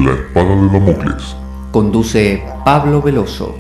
La espada de Damocles. Conduce Pablo Veloso.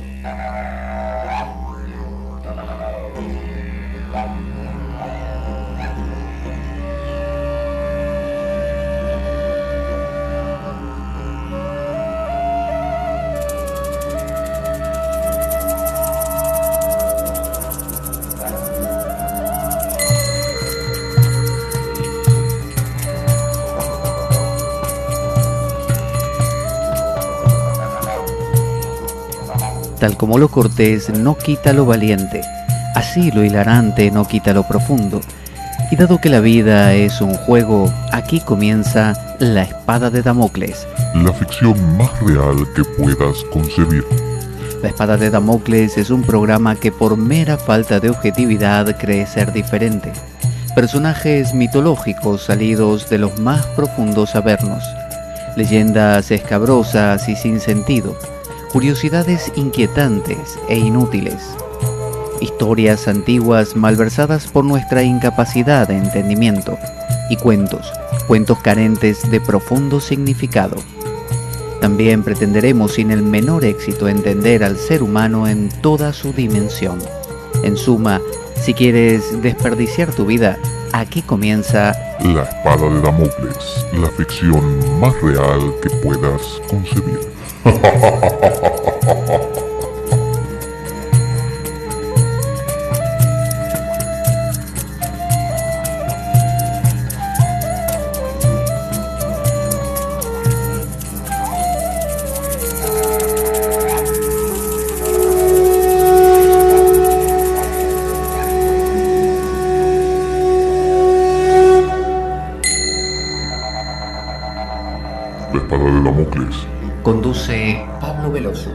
Tal como lo cortés no quita lo valiente, así lo hilarante no quita lo profundo. Y dado que la vida es un juego, aquí comienza La espada de Damocles. La ficción más real que puedas concebir. La espada de Damocles es un programa que por mera falta de objetividad cree ser diferente. Personajes mitológicos salidos de los más profundos avernos. Leyendas escabrosas y sin sentido. Curiosidades inquietantes e inútiles. Historias antiguas malversadas por nuestra incapacidad de entendimiento. Y cuentos carentes de profundo significado. También pretenderemos sin el menor éxito entender al ser humano en toda su dimensión. En suma, si quieres desperdiciar tu vida, aquí comienza La espada de Damocles, la ficción más real que puedas concebir. La espada de Damocles. Conduce Pablo Veloso.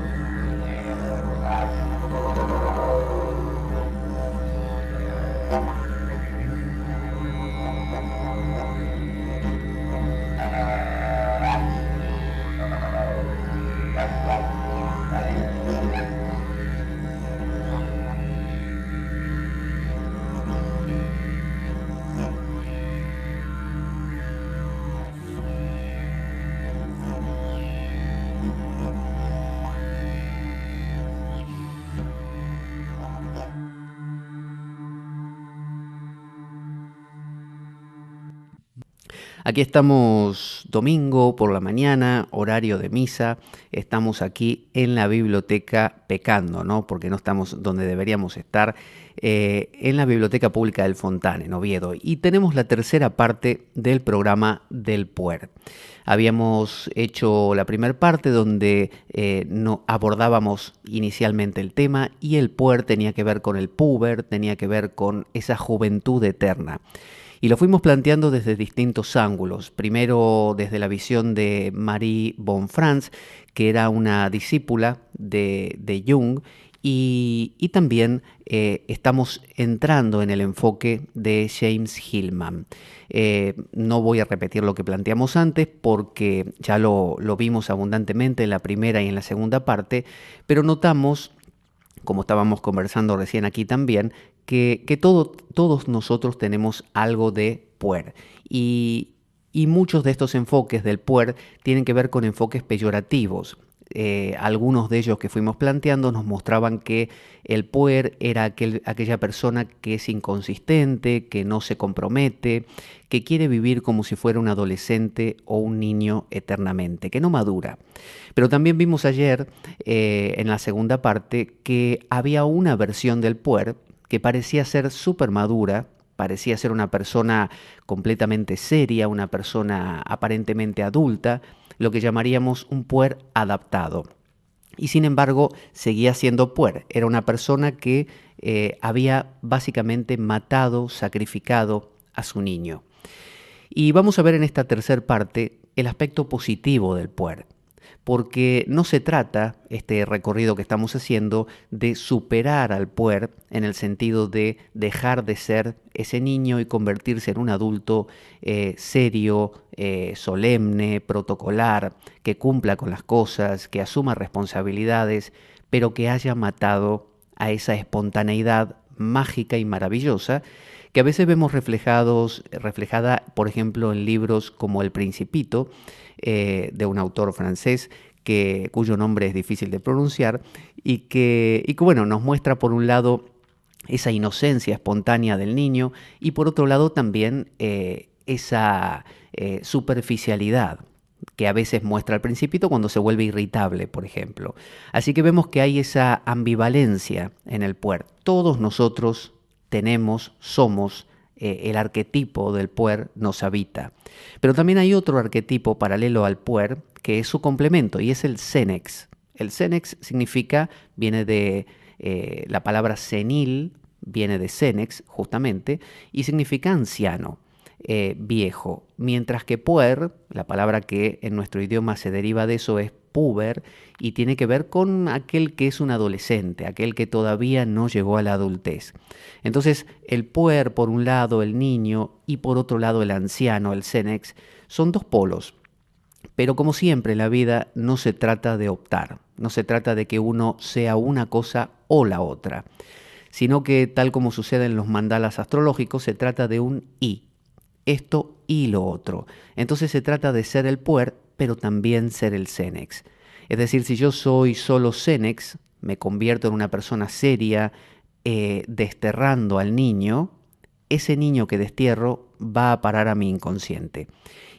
Aquí estamos domingo por la mañana, horario de misa. Estamos aquí en la biblioteca pecando, ¿no? Porque no estamos donde deberíamos estar, en la Biblioteca Pública del Fontane, en Oviedo. Y tenemos la tercera parte del programa del Puer. Habíamos hecho la primera parte donde no abordábamos inicialmente el tema, y el Puer tenía que ver con el puber, tenía que ver con esa juventud eterna. Y lo fuimos planteando desde distintos ángulos. Primero desde la visión de Marie von Franz, que era una discípula de Jung, y también estamos entrando en el enfoque de James Hillman. No voy a repetir lo que planteamos antes porque ya lo vimos abundantemente en la primera y en la segunda parte, pero notamos, como estábamos conversando recién aquí también, que todos nosotros tenemos algo de puer. Y muchos de estos enfoques del puer tienen que ver con enfoques peyorativos. Algunos de ellos que fuimos planteando nos mostraban que el puer era aquella persona que es inconsistente, que no se compromete, que quiere vivir como si fuera un adolescente o un niño eternamente, que no madura. Pero también vimos ayer, en la segunda parte, que había una versión del puer que parecía ser súper madura, parecía ser una persona completamente seria, una persona aparentemente adulta, lo que llamaríamos un puer adaptado. Y sin embargo, seguía siendo puer. Era una persona que había básicamente matado, sacrificado a su niño. Y vamos a ver en esta tercera parte el aspecto positivo del puer. Porque no se trata, este recorrido que estamos haciendo, de superar al puer en el sentido de dejar de ser ese niño y convertirse en un adulto serio, solemne, protocolar, que cumpla con las cosas, que asuma responsabilidades, pero que haya matado a esa espontaneidad mágica y maravillosa que a veces vemos reflejada, por ejemplo, en libros como El Principito, de un autor francés, cuyo nombre es difícil de pronunciar, y que bueno, nos muestra por un lado esa inocencia espontánea del niño y por otro lado también esa superficialidad que a veces muestra al Principito cuando se vuelve irritable, por ejemplo. Así que vemos que hay esa ambivalencia en el puer. Todos nosotros somos el arquetipo del puer nos habita. Pero también hay otro arquetipo paralelo al puer que es su complemento y es el senex. El senex viene de la palabra senil, viene de senex justamente, y significa anciano, viejo. Mientras que puer, la palabra que en nuestro idioma se deriva de eso es puber y tiene que ver con aquel que es un adolescente, aquel que todavía no llegó a la adultez. Entonces, el puer por un lado, el niño, y por otro lado el anciano, el senex, son dos polos. Pero como siempre en la vida no se trata de optar, no se trata de que uno sea una cosa o la otra, sino que tal como sucede en los mandalas astrológicos, se trata de un y, esto y lo otro. Entonces se trata de ser el puer, pero también ser el senex. Es decir, si yo soy solo senex, me convierto en una persona seria, desterrando al niño, ese niño que destierro va a parar a mi inconsciente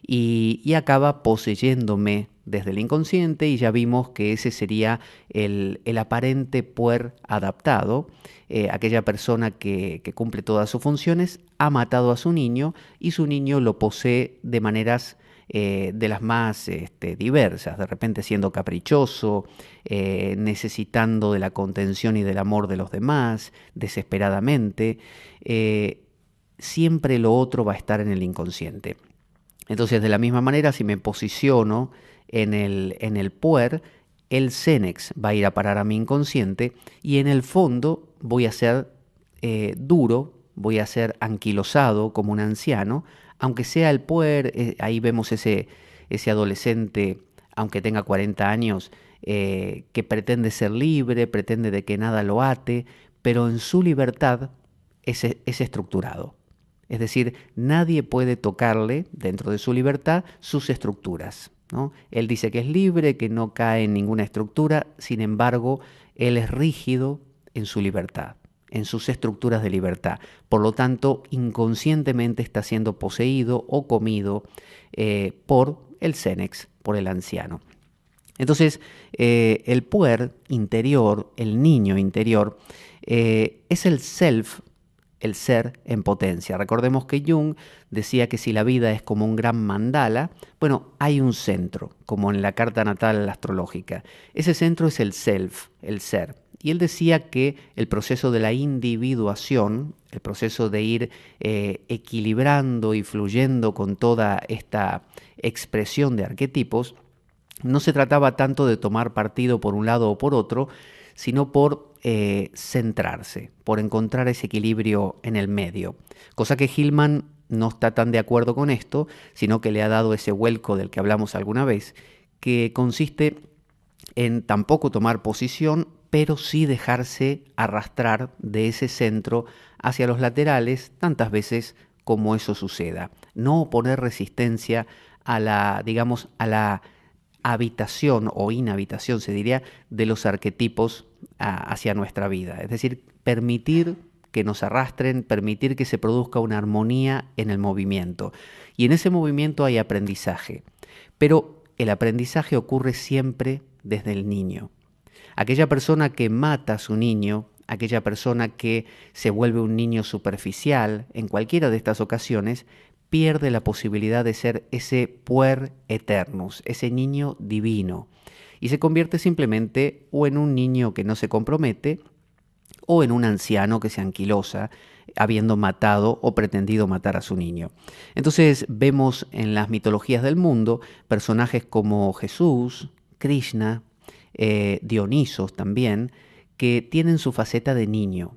y acaba poseyéndome desde el inconsciente y ya vimos que ese sería el aparente puer adaptado, aquella persona que cumple todas sus funciones, ha matado a su niño y su niño lo posee de maneras de las más diversas, de repente siendo caprichoso, necesitando de la contención y del amor de los demás, desesperadamente. Siempre lo otro va a estar en el inconsciente. Entonces, de la misma manera, si me posiciono en el puer, el senex va a ir a parar a mi inconsciente y en el fondo voy a ser duro, voy a ser anquilosado como un anciano, aunque sea el puer, ahí vemos ese adolescente, aunque tenga 40 años, que pretende ser libre, pretende de que nada lo ate, pero en su libertad es estructurado. Es decir, nadie puede tocarle, dentro de su libertad, sus estructuras, ¿no? Él dice que es libre, que no cae en ninguna estructura, sin embargo, él es rígido en su libertad, en sus estructuras de libertad. Por lo tanto, inconscientemente está siendo poseído o comido por el senex, por el anciano. Entonces, el puer interior, el niño interior, es el self, el ser en potencia. Recordemos que Jung decía que si la vida es como un gran mandala, bueno, hay un centro, como en la carta natal astrológica. Ese centro es el self, el ser. Y él decía que el proceso de la individuación, el proceso de ir equilibrando y fluyendo con toda esta expresión de arquetipos, no se trataba tanto de tomar partido por un lado o por otro, sino por centrarse, por encontrar ese equilibrio en el medio. Cosa que Hillman no está tan de acuerdo con esto, sino que le ha dado ese vuelco del que hablamos alguna vez, que consiste en tampoco tomar posición, pero sí dejarse arrastrar de ese centro hacia los laterales tantas veces como eso suceda. No oponer resistencia a la, digamos, a la habitación o inhabitación, se diría, de los arquetipos hacia nuestra vida. Es decir, permitir que nos arrastren, permitir que se produzca una armonía en el movimiento. Y en ese movimiento hay aprendizaje. Pero el aprendizaje ocurre siempre desde el niño. Aquella persona que mata a su niño, aquella persona que se vuelve un niño superficial, en cualquiera de estas ocasiones, pierde la posibilidad de ser ese puer eternus, ese niño divino, y se convierte simplemente o en un niño que no se compromete o en un anciano que se anquilosa, habiendo matado o pretendido matar a su niño. Entonces vemos en las mitologías del mundo personajes como Jesús, Krishna, Dionisos también, que tienen su faceta de niño.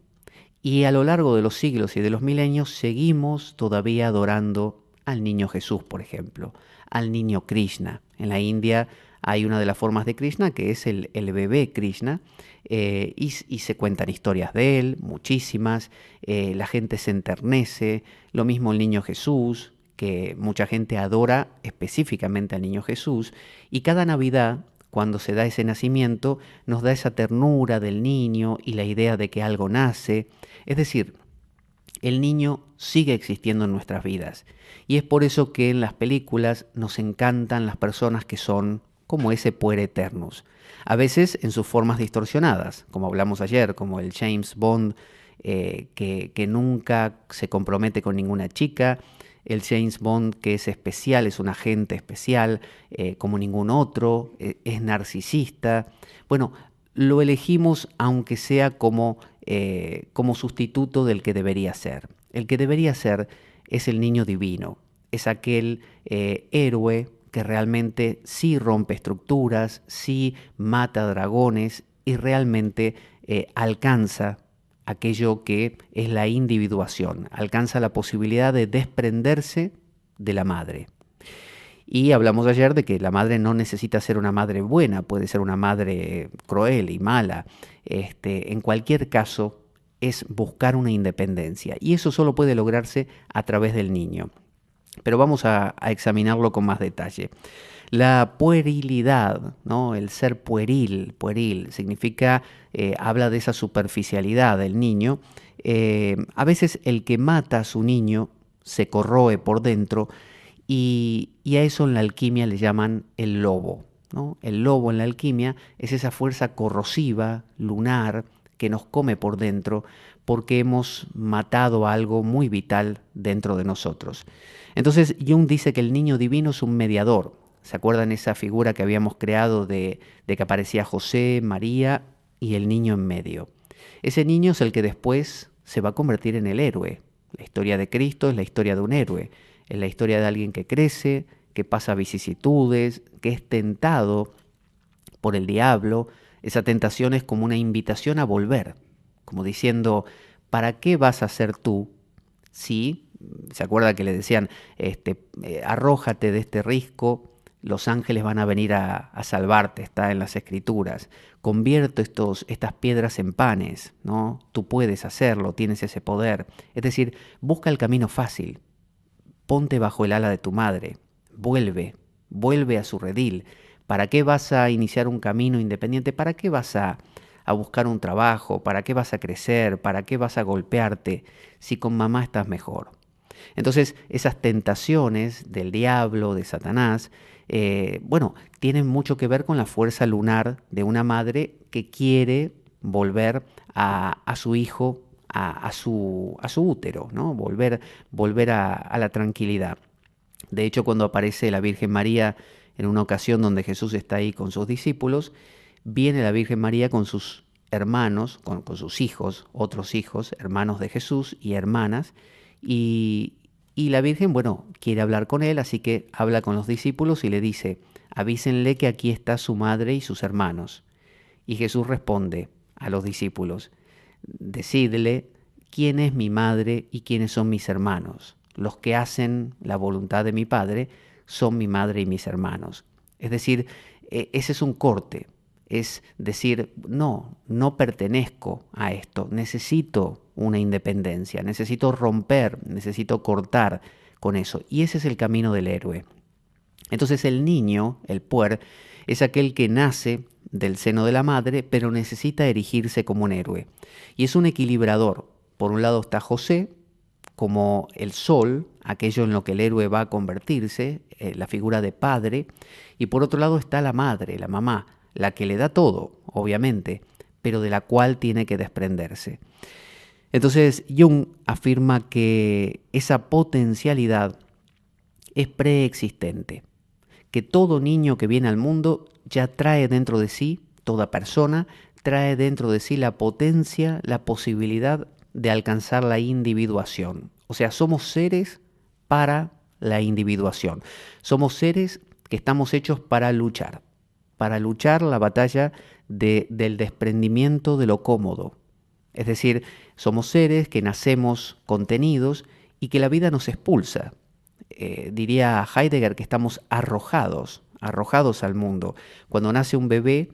Y a lo largo de los siglos y de los milenios seguimos todavía adorando al niño Jesús, por ejemplo, al niño Krishna. En la India hay una de las formas de Krishna que es el bebé Krishna, y se cuentan historias de él, muchísimas, la gente se enternece, lo mismo el niño Jesús, que mucha gente adora específicamente al niño Jesús, y cada Navidad, cuando se da ese nacimiento, nos da esa ternura del niño y la idea de que algo nace. Es decir, el niño sigue existiendo en nuestras vidas. Y es por eso que en las películas nos encantan las personas que son como ese puer eternus. A veces en sus formas distorsionadas, como hablamos ayer, como el James Bond que nunca se compromete con ninguna chica, el James Bond que es especial, es un agente especial, como ningún otro, es narcisista. Bueno, lo elegimos aunque sea como sustituto del que debería ser. El que debería ser es el niño divino, es aquel héroe que realmente sí rompe estructuras, sí mata dragones y realmente alcanza aquello que es la individuación, alcanza la posibilidad de desprenderse de la madre. Y hablamos ayer de que la madre no necesita ser una madre buena, puede ser una madre cruel y mala. En cualquier caso, es buscar una independencia. Y eso solo puede lograrse a través del niño. Pero vamos a examinarlo con más detalle. La puerilidad, ¿no? El ser pueril, significa, habla de esa superficialidad del niño. A veces el que mata a su niño se corroe por dentro y a eso en la alquimia le llaman el lobo, ¿no? El lobo en la alquimia es esa fuerza corrosiva, lunar, que nos come por dentro porque hemos matado a algo muy vital dentro de nosotros. Entonces Jung dice que el niño divino es un mediador. ¿Se acuerdan esa figura que habíamos creado de que aparecía José, María y el niño en medio? Ese niño es el que después se va a convertir en el héroe. La historia de Cristo es la historia de un héroe. Es la historia de alguien que crece, que pasa vicisitudes, que es tentado por el diablo. Esa tentación es como una invitación a volver, como diciendo, ¿para qué vas a ser tú si, se acuerda que le decían, arrójate de este risco, los ángeles van a venir a salvarte, está en las escrituras, convierto estas piedras en panes, ¿no? Tú puedes hacerlo, tienes ese poder. Es decir, busca el camino fácil, ponte bajo el ala de tu madre, vuelve a su redil. ¿Para qué vas a iniciar un camino independiente? ¿Para qué vas a buscar un trabajo? ¿Para qué vas a crecer? ¿Para qué vas a golpearte si con mamá estás mejor? Entonces, esas tentaciones del diablo, de Satanás, tienen mucho que ver con la fuerza lunar de una madre que quiere volver a su hijo, a su útero, ¿no? Volver a la tranquilidad. De hecho, cuando aparece la Virgen María en una ocasión donde Jesús está ahí con sus discípulos, viene la Virgen María con sus hermanos, con sus hijos, otros hijos, hermanos de Jesús y hermanas, y la Virgen, quiere hablar con él, así que habla con los discípulos y le dice, avísenle que aquí está su madre y sus hermanos. Y Jesús responde a los discípulos, decidle quién es mi madre y quiénes son mis hermanos. Los que hacen la voluntad de mi Padre son mi madre y mis hermanos. Es decir, ese es un corte, es decir, no pertenezco a esto, necesito una independencia, necesito romper, necesito cortar con eso. Y ese es el camino del héroe. Entonces el niño, el puer, es aquel que nace del seno de la madre, pero necesita erigirse como un héroe. Y es un equilibrador. Por un lado está José, como el sol, aquello en lo que el héroe va a convertirse, la figura de padre, y por otro lado está la madre, la mamá, la que le da todo, obviamente, pero de la cual tiene que desprenderse. Entonces Jung afirma que esa potencialidad es preexistente, que todo niño que viene al mundo ya trae dentro de sí, toda persona trae dentro de sí la potencia, la posibilidad de alcanzar la individuación. O sea, somos seres para la individuación. Somos seres que estamos hechos para luchar la batalla del desprendimiento de lo cómodo. Es decir, somos seres que nacemos contenidos y que la vida nos expulsa. Diría Heidegger que estamos arrojados arrojados al mundo. Cuando nace un bebé,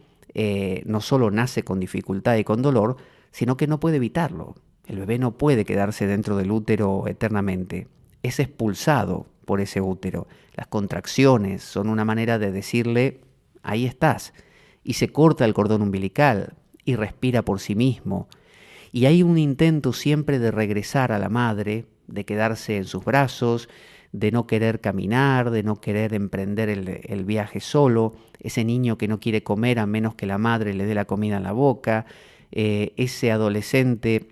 no solo nace con dificultad y con dolor, sino que no puede evitarlo. El bebé no puede quedarse dentro del útero eternamente. Es expulsado por ese útero. Las contracciones son una manera de decirle, ahí estás. Y se corta el cordón umbilical y respira por sí mismo. Y hay un intento siempre de regresar a la madre, de quedarse en sus brazos, de no querer caminar, de no querer emprender el viaje solo, ese niño que no quiere comer a menos que la madre le dé la comida en la boca, ese adolescente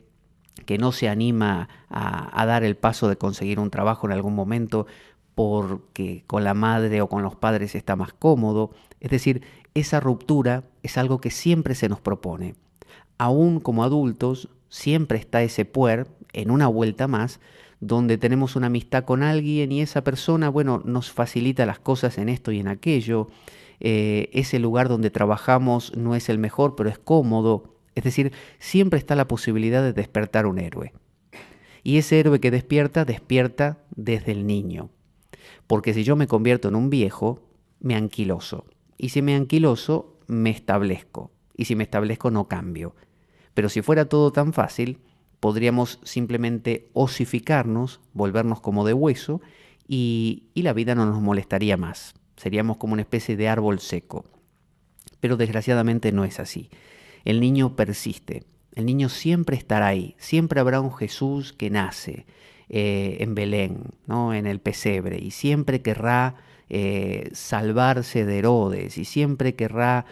que no se anima a dar el paso de conseguir un trabajo en algún momento porque con la madre o con los padres está más cómodo. Es decir, esa ruptura es algo que siempre se nos propone. Aún como adultos, siempre está ese puer en una vuelta más, donde tenemos una amistad con alguien y esa persona, bueno, nos facilita las cosas en esto y en aquello. Ese lugar donde trabajamos no es el mejor, pero es cómodo. Es decir, siempre está la posibilidad de despertar un héroe. Y ese héroe que despierta, despierta desde el niño. Porque si yo me convierto en un viejo, me anquiloso. Y si me anquiloso, me establezco. Y si me establezco, no cambio. Pero si fuera todo tan fácil, podríamos simplemente osificarnos, volvernos como de hueso, y la vida no nos molestaría más. Seríamos como una especie de árbol seco. Pero desgraciadamente no es así. El niño persiste. El niño siempre estará ahí. Siempre habrá un Jesús que nace en Belén, ¿no? En el pesebre, y siempre querrá salvarse de Herodes, y siempre querrá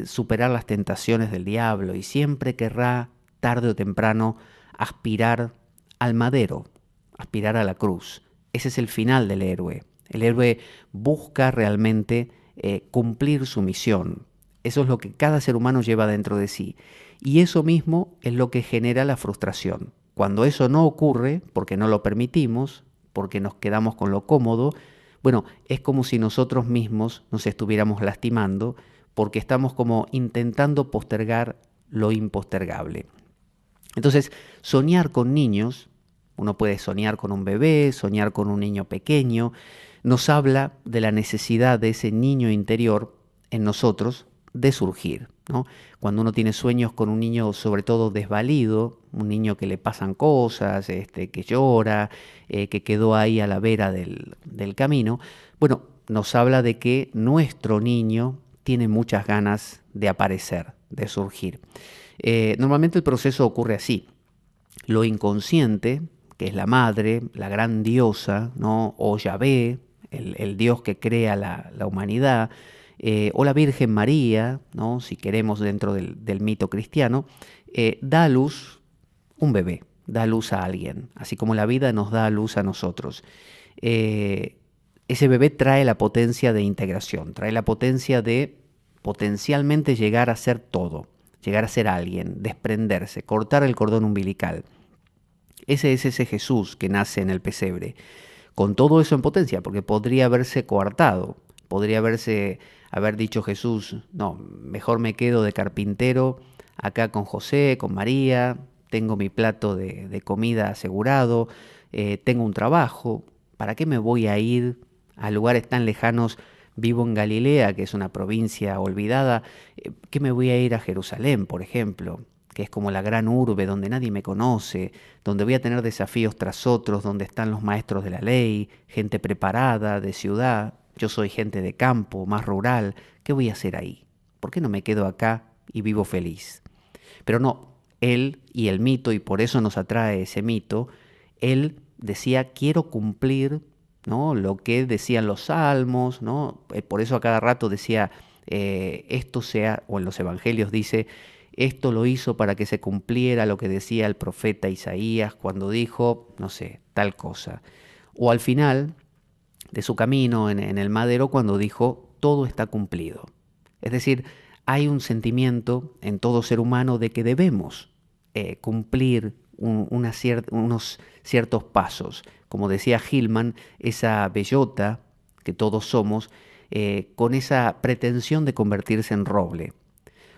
superar las tentaciones del diablo, y siempre querrá, tarde o temprano, aspirar al madero, aspirar a la cruz. Ese es el final del héroe. El héroe busca realmente cumplir su misión. Eso es lo que cada ser humano lleva dentro de sí. Y eso mismo es lo que genera la frustración. Cuando eso no ocurre, porque no lo permitimos, porque nos quedamos con lo cómodo, bueno, es como si nosotros mismos nos estuviéramos lastimando, porque estamos como intentando postergar lo impostergable. Entonces, soñar con niños, uno puede soñar con un bebé, soñar con un niño pequeño, nos habla de la necesidad de ese niño interior en nosotros de surgir, ¿no? Cuando uno tiene sueños con un niño sobre todo desvalido, un niño que le pasan cosas, que llora, que quedó ahí a la vera del camino, bueno, nos habla de que nuestro niño tiene muchas ganas de aparecer, de surgir. Normalmente el proceso ocurre así. Lo inconsciente, que es la madre, la gran diosa, ¿no? O Yahvé, el Dios que crea la humanidad, o la Virgen María, ¿no? Si queremos dentro del mito cristiano, da a luz un bebé, da a luz a alguien, así como la vida nos da a luz a nosotros. Ese bebé trae la potencia de integración, trae la potencia de potencialmente llegar a ser todo, llegar a ser alguien, desprenderse, cortar el cordón umbilical. Ese es ese Jesús que nace en el pesebre, con todo eso en potencia, porque podría haberse coartado, podría haber dicho Jesús, no, mejor me quedo de carpintero acá con José, con María, tengo mi plato de comida asegurado, tengo un trabajo, ¿para qué me voy a ir a lugares tan lejanos? Vivo en Galilea, que es una provincia olvidada, ¿qué me voy a ir a Jerusalén, por ejemplo? Que es como la gran urbe donde nadie me conoce, donde voy a tener desafíos tras otros, donde están los maestros de la ley, gente preparada, de ciudad. Yo soy gente de campo, más rural. ¿Qué voy a hacer ahí? ¿Por qué no me quedo acá y vivo feliz? Pero no, él y el mito, y por eso nos atrae ese mito, él decía, quiero cumplir, ¿no?, lo que decían los salmos, ¿no? Por eso a cada rato decía, esto sea, o en los evangelios dice, esto lo hizo para que se cumpliera lo que decía el profeta Isaías cuando dijo, no sé, tal cosa. O al final de su camino en el madero cuando dijo, todo está cumplido. Es decir, hay un sentimiento en todo ser humano de que debemos cumplir unos ciertos pasos. Como decía Hillman, esa bellota que todos somos, con esa pretensión de convertirse en roble.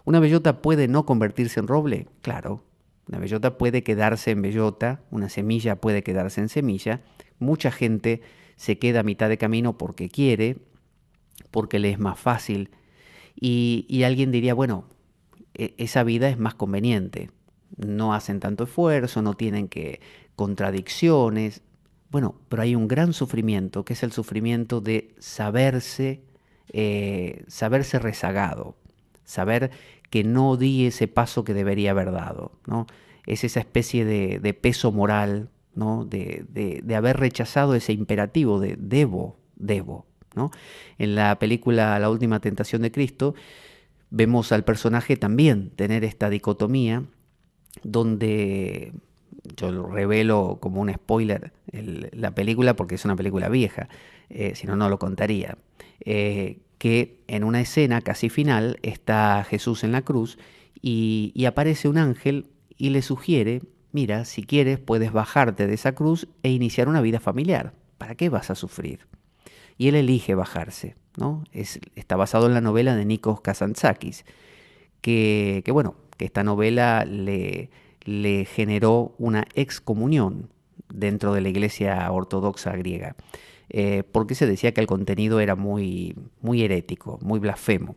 ¿Una bellota puede no convertirse en roble? Claro, una bellota puede quedarse en bellota, una semilla puede quedarse en semilla. Mucha gente se queda a mitad de camino porque quiere, porque le es más fácil. Y alguien diría, bueno, esa vida es más conveniente. No hacen tanto esfuerzo, no tienen que contradicciones. Bueno, pero hay un gran sufrimiento, que es el sufrimiento de saberse rezagado, saber que no di ese paso que debería haber dado, ¿no? Es esa especie de peso moral, ¿no? De haber rechazado ese imperativo de debo, ¿no? En la película La Última Tentación de Cristo vemos al personaje también tener esta dicotomía donde yo lo revelo como un spoiler la película porque es una película vieja, si no, no lo contaría. Que en una escena casi final está Jesús en la cruz y aparece un ángel y le sugiere, mira, si quieres puedes bajarte de esa cruz e iniciar una vida familiar. ¿Para qué vas a sufrir? Y él elige bajarse, ¿no? Está basado en la novela de Nikos Kazantzakis, que bueno, que esta novela le generó una excomunión dentro de la Iglesia Ortodoxa griega, porque se decía que el contenido era muy herético, muy blasfemo.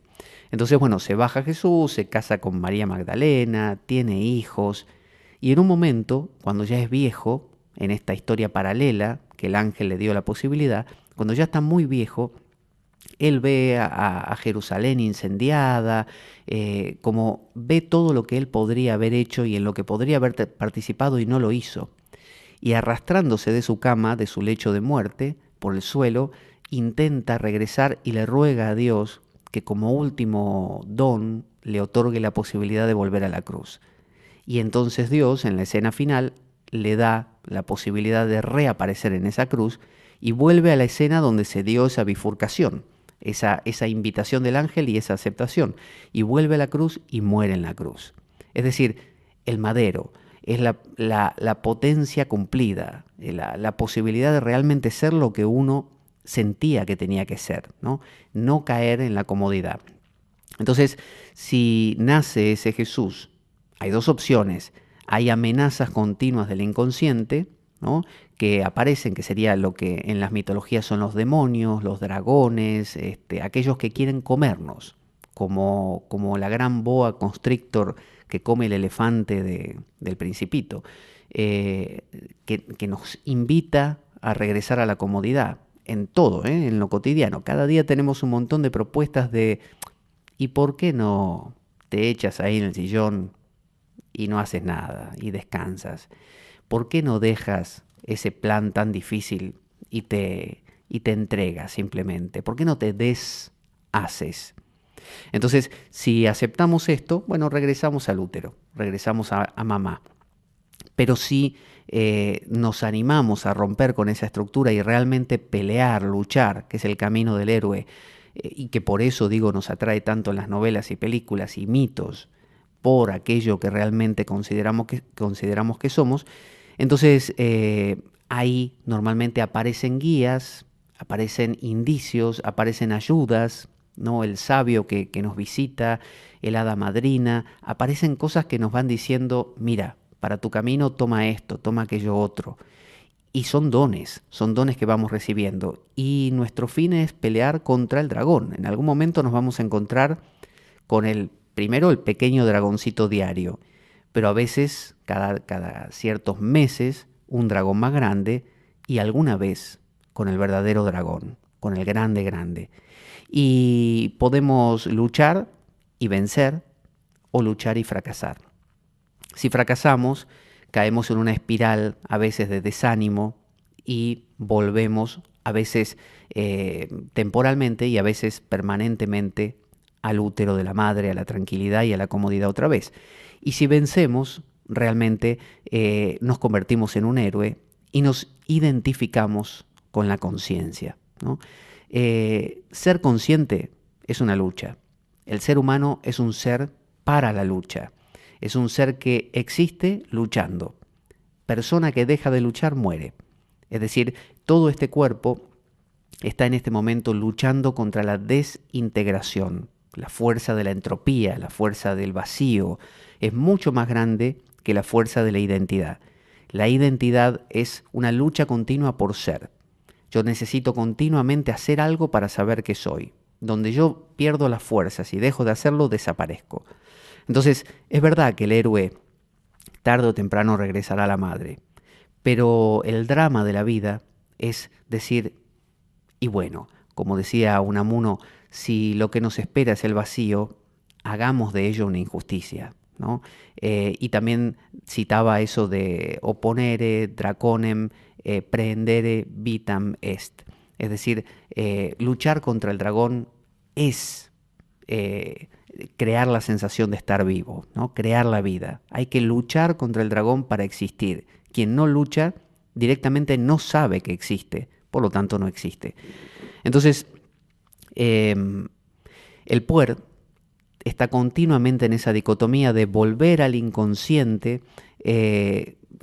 Entonces, bueno, se baja Jesús, se casa con María Magdalena, tiene hijos, y en un momento, cuando ya es viejo, en esta historia paralela que el ángel le dio la posibilidad, cuando ya está muy viejo, él ve a Jerusalén incendiada, como ve todo lo que él podría haber hecho y en lo que podría haber participado y no lo hizo. Y arrastrándose de su cama, de su lecho de muerte, por el suelo, intenta regresar y le ruega a Dios que como último don le otorgue la posibilidad de volver a la cruz. Y entonces Dios, en la escena final, le da la posibilidad de reaparecer en esa cruz y vuelve a la escena donde se dio esa bifurcación, esa invitación del ángel y esa aceptación. Y vuelve a la cruz y muere en la cruz. Es decir, el madero es la potencia cumplida, la posibilidad de realmente ser lo que uno sentía que tenía que ser, ¿no? No caer en la comodidad. Entonces, si nace ese Jesús, hay dos opciones. Hay amenazas continuas del inconsciente, ¿no? Que aparecen, que sería lo que en las mitologías son los demonios, los dragones, aquellos que quieren comernos, como la gran boa constrictor que come el elefante del Principito, que nos invita a regresar a la comodidad en todo, en lo cotidiano. Cada día tenemos un montón de propuestas de ¿y por qué no te echas ahí en el sillón y no haces nada y descansas? ¿Por qué no dejas ese plan tan difícil y te entregas simplemente? ¿Por qué no te deshaces? Entonces, si aceptamos esto, bueno, regresamos al útero, regresamos a mamá. Pero si nos animamos a romper con esa estructura y realmente pelear, luchar, que es el camino del héroe, y que por eso digo nos atrae tanto en las novelas y películas y mitos, por aquello que realmente consideramos que somos, entonces ahí normalmente aparecen guías, aparecen indicios, aparecen ayudas, ¿no? El sabio que nos visita, el hada madrina, aparecen cosas que nos van diciendo, mira, para tu camino toma esto, toma aquello otro. Y son dones que vamos recibiendo. Y nuestro fin es pelear contra el dragón. En algún momento nos vamos a encontrar con primero el pequeño dragoncito diario, pero a veces, cada ciertos meses, un dragón más grande y alguna vez con el verdadero dragón, con el grande grande. Y podemos luchar y vencer o luchar y fracasar. Si fracasamos, caemos en una espiral a veces de desánimo y volvemos a veces temporalmente y a veces permanentemente al útero de la madre, a la tranquilidad y a la comodidad otra vez. Y si vencemos, realmente nos convertimos en un héroe y nos identificamos con la conciencia, ¿no? Ser consciente es una lucha. El ser humano es un ser para la lucha. Es un ser que existe luchando. Persona que deja de luchar muere. Es decir, todo este cuerpo está en este momento luchando contra la desintegración. La fuerza de la entropía, la fuerza del vacío, es mucho más grande que la fuerza de la identidad. La identidad es una lucha continua por ser. Yo necesito continuamente hacer algo para saber qué soy. Donde yo pierdo las fuerzas y dejo de hacerlo, desaparezco. Entonces, es verdad que el héroe tarde o temprano regresará a la madre, pero el drama de la vida es decir, y bueno, como decía Unamuno, si lo que nos espera es el vacío, hagamos de ello una injusticia, ¿no? Y también citaba eso de opponere draconem prehendere vitam est. Es decir, luchar contra el dragón es crear la sensación de estar vivo, ¿no? Crear la vida. Hay que luchar contra el dragón para existir. Quien no lucha directamente no sabe que existe, por lo tanto no existe. Entonces, el puer está continuamente en esa dicotomía de volver al inconsciente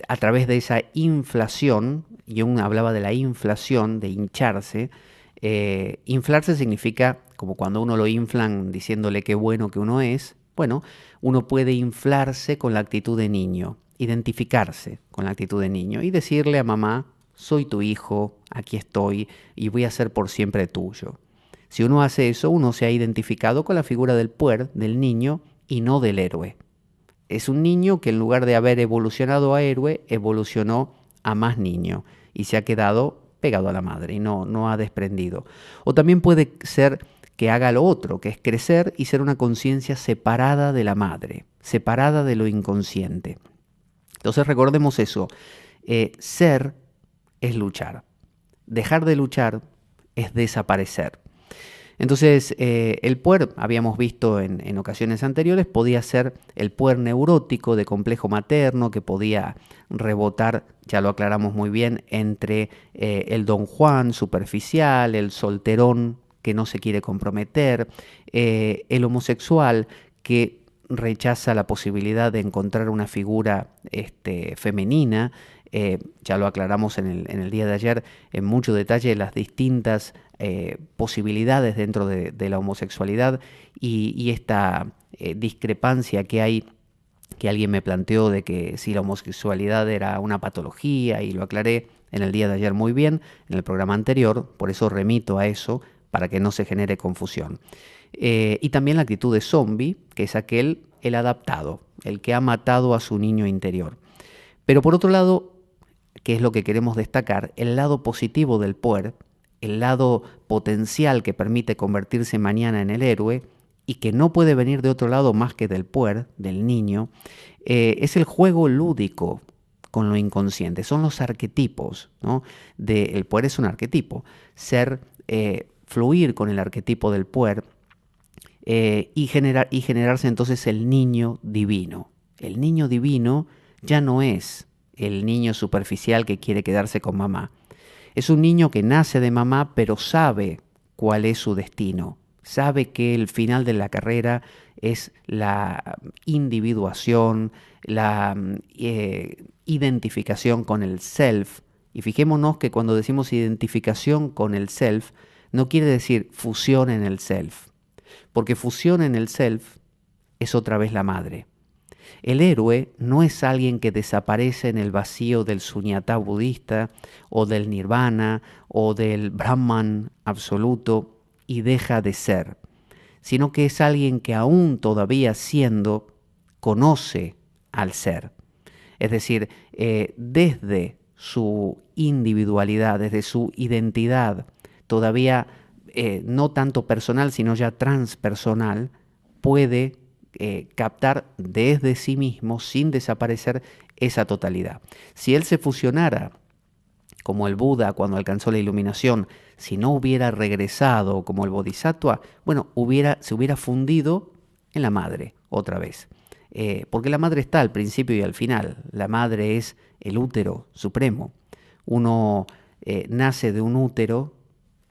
a través de esa inflación. Yo hablaba de la inflación, de hincharse. Inflarse significa como cuando uno lo inflan diciéndole qué bueno que uno es. Bueno, uno puede inflarse con la actitud de niño, identificarse con la actitud de niño y decirle a mamá, soy tu hijo, aquí estoy y voy a ser por siempre tuyo. Si uno hace eso, uno se ha identificado con la figura del puer, del niño, y no del héroe. Es un niño que en lugar de haber evolucionado a héroe, evolucionó a más niño y se ha quedado pegado a la madre y no ha desprendido. O también puede ser que haga lo otro, que es crecer y ser una conciencia separada de la madre, separada de lo inconsciente. Entonces recordemos eso, ser es luchar, dejar de luchar es desaparecer. Entonces, el puer, habíamos visto en ocasiones anteriores, podía ser el puer neurótico de complejo materno que podía rebotar, ya lo aclaramos muy bien, entre el don Juan superficial, el solterón que no se quiere comprometer, el homosexual que rechaza la posibilidad de encontrar una figura femenina. Ya lo aclaramos en el día de ayer en mucho detalle las distintas posibilidades dentro de la homosexualidad y esta discrepancia que hay, que alguien me planteó de que si la homosexualidad era una patología, y lo aclaré en el día de ayer muy bien, en el programa anterior, por eso remito a eso, para que no se genere confusión. Y también la actitud de zombie, que es el adaptado, el que ha matado a su niño interior. Pero por otro lado, que es lo que queremos destacar, el lado positivo del puer, el lado potencial que permite convertirse mañana en el héroe y que no puede venir de otro lado más que del puer, del niño, es el juego lúdico con lo inconsciente, son los arquetipos, ¿no? El puer es un arquetipo, fluir con el arquetipo del puer y generarse entonces el niño divino. El niño divino ya no es el niño superficial que quiere quedarse con mamá. Es un niño que nace de mamá, pero sabe cuál es su destino. Sabe que el final de la carrera es la individuación, la identificación con el self. Y fijémonos que cuando decimos identificación con el self, no quiere decir fusión en el self. Porque fusión en el self es otra vez la madre. El héroe no es alguien que desaparece en el vacío del suñatá budista o del nirvana o del brahman absoluto y deja de ser, sino que es alguien que aún todavía siendo conoce al ser. Es decir, desde su individualidad, desde su identidad, todavía no tanto personal, sino ya transpersonal, puede captar desde sí mismo, sin desaparecer, esa totalidad. Si él se fusionara, como el Buda cuando alcanzó la iluminación, si no hubiera regresado como el Bodhisattva, bueno, se hubiera fundido en la madre otra vez. Porque la madre está al principio y al final. La madre es el útero supremo. Uno nace de un útero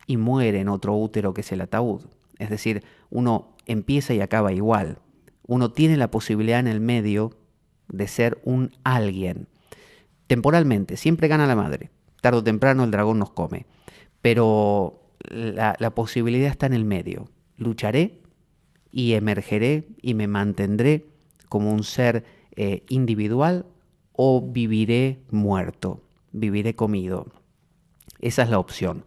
y muere en otro útero que es el ataúd. Es decir, uno empieza y acaba igual. Uno tiene la posibilidad en el medio de ser un alguien. Temporalmente, siempre gana la madre. Tarde o temprano el dragón nos come. Pero la posibilidad está en el medio. Lucharé y emergeré y me mantendré como un ser individual o viviré muerto, viviré comido. Esa es la opción.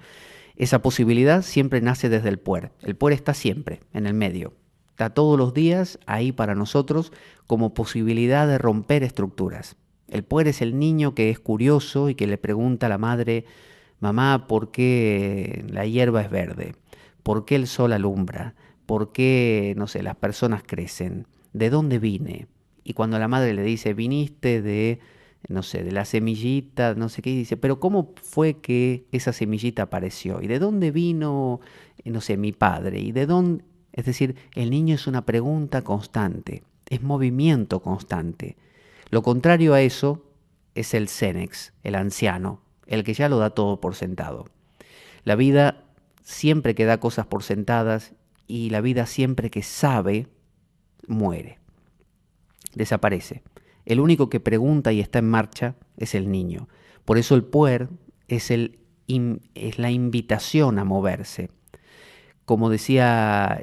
Esa posibilidad siempre nace desde el puer. El puer está siempre en el medio. Está todos los días ahí para nosotros como posibilidad de romper estructuras. El puer es el niño que es curioso y que le pregunta a la madre: mamá, ¿por qué la hierba es verde? ¿Por qué el sol alumbra? ¿Por qué, no sé, las personas crecen? ¿De dónde vine? Y cuando la madre le dice: viniste de, no sé, de la semillita, no sé qué, y dice: pero ¿cómo fue que esa semillita apareció? ¿Y de dónde vino, no sé, mi padre? ¿Y de dónde? Es decir, el niño es una pregunta constante, es movimiento constante. Lo contrario a eso es el Cenex, el anciano, el que ya lo da todo por sentado. La vida siempre que da cosas por sentadas y la vida siempre que sabe, muere, desaparece. El único que pregunta y está en marcha es el niño. Por eso el puer es la invitación a moverse. Como decía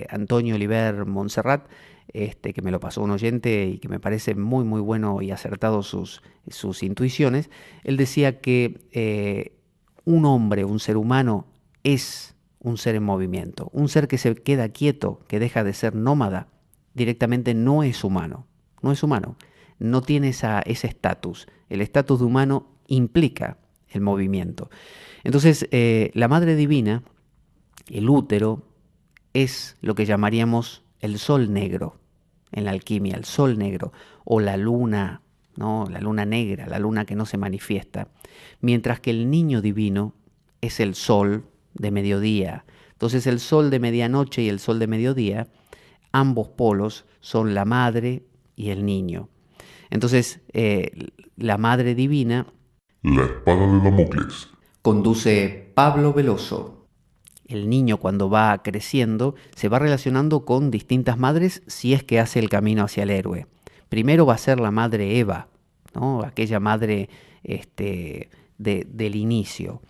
Antonio Oliver Montserrat, que me lo pasó un oyente y que me parece muy muy bueno y acertado sus intuiciones, él decía que un hombre, un ser humano, es un ser en movimiento. Un ser que se queda quieto, que deja de ser nómada, directamente no es humano. No es humano. No tiene ese estatus. El estatus de humano implica el movimiento. Entonces, la Madre Divina, el útero, es lo que llamaríamos el sol negro en la alquimia, el sol negro, o la luna, ¿no? La luna negra, la luna que no se manifiesta, mientras que el niño divino es el sol de mediodía. Entonces el sol de medianoche y el sol de mediodía, ambos polos son la madre y el niño. Entonces la Madre Divina, La espada de Damocles. conduce Pablo Veloso. El niño, cuando va creciendo, se va relacionando con distintas madres si es que hace el camino hacia el héroe. Primero va a ser la madre Eva, ¿no? Aquella madre del inicio.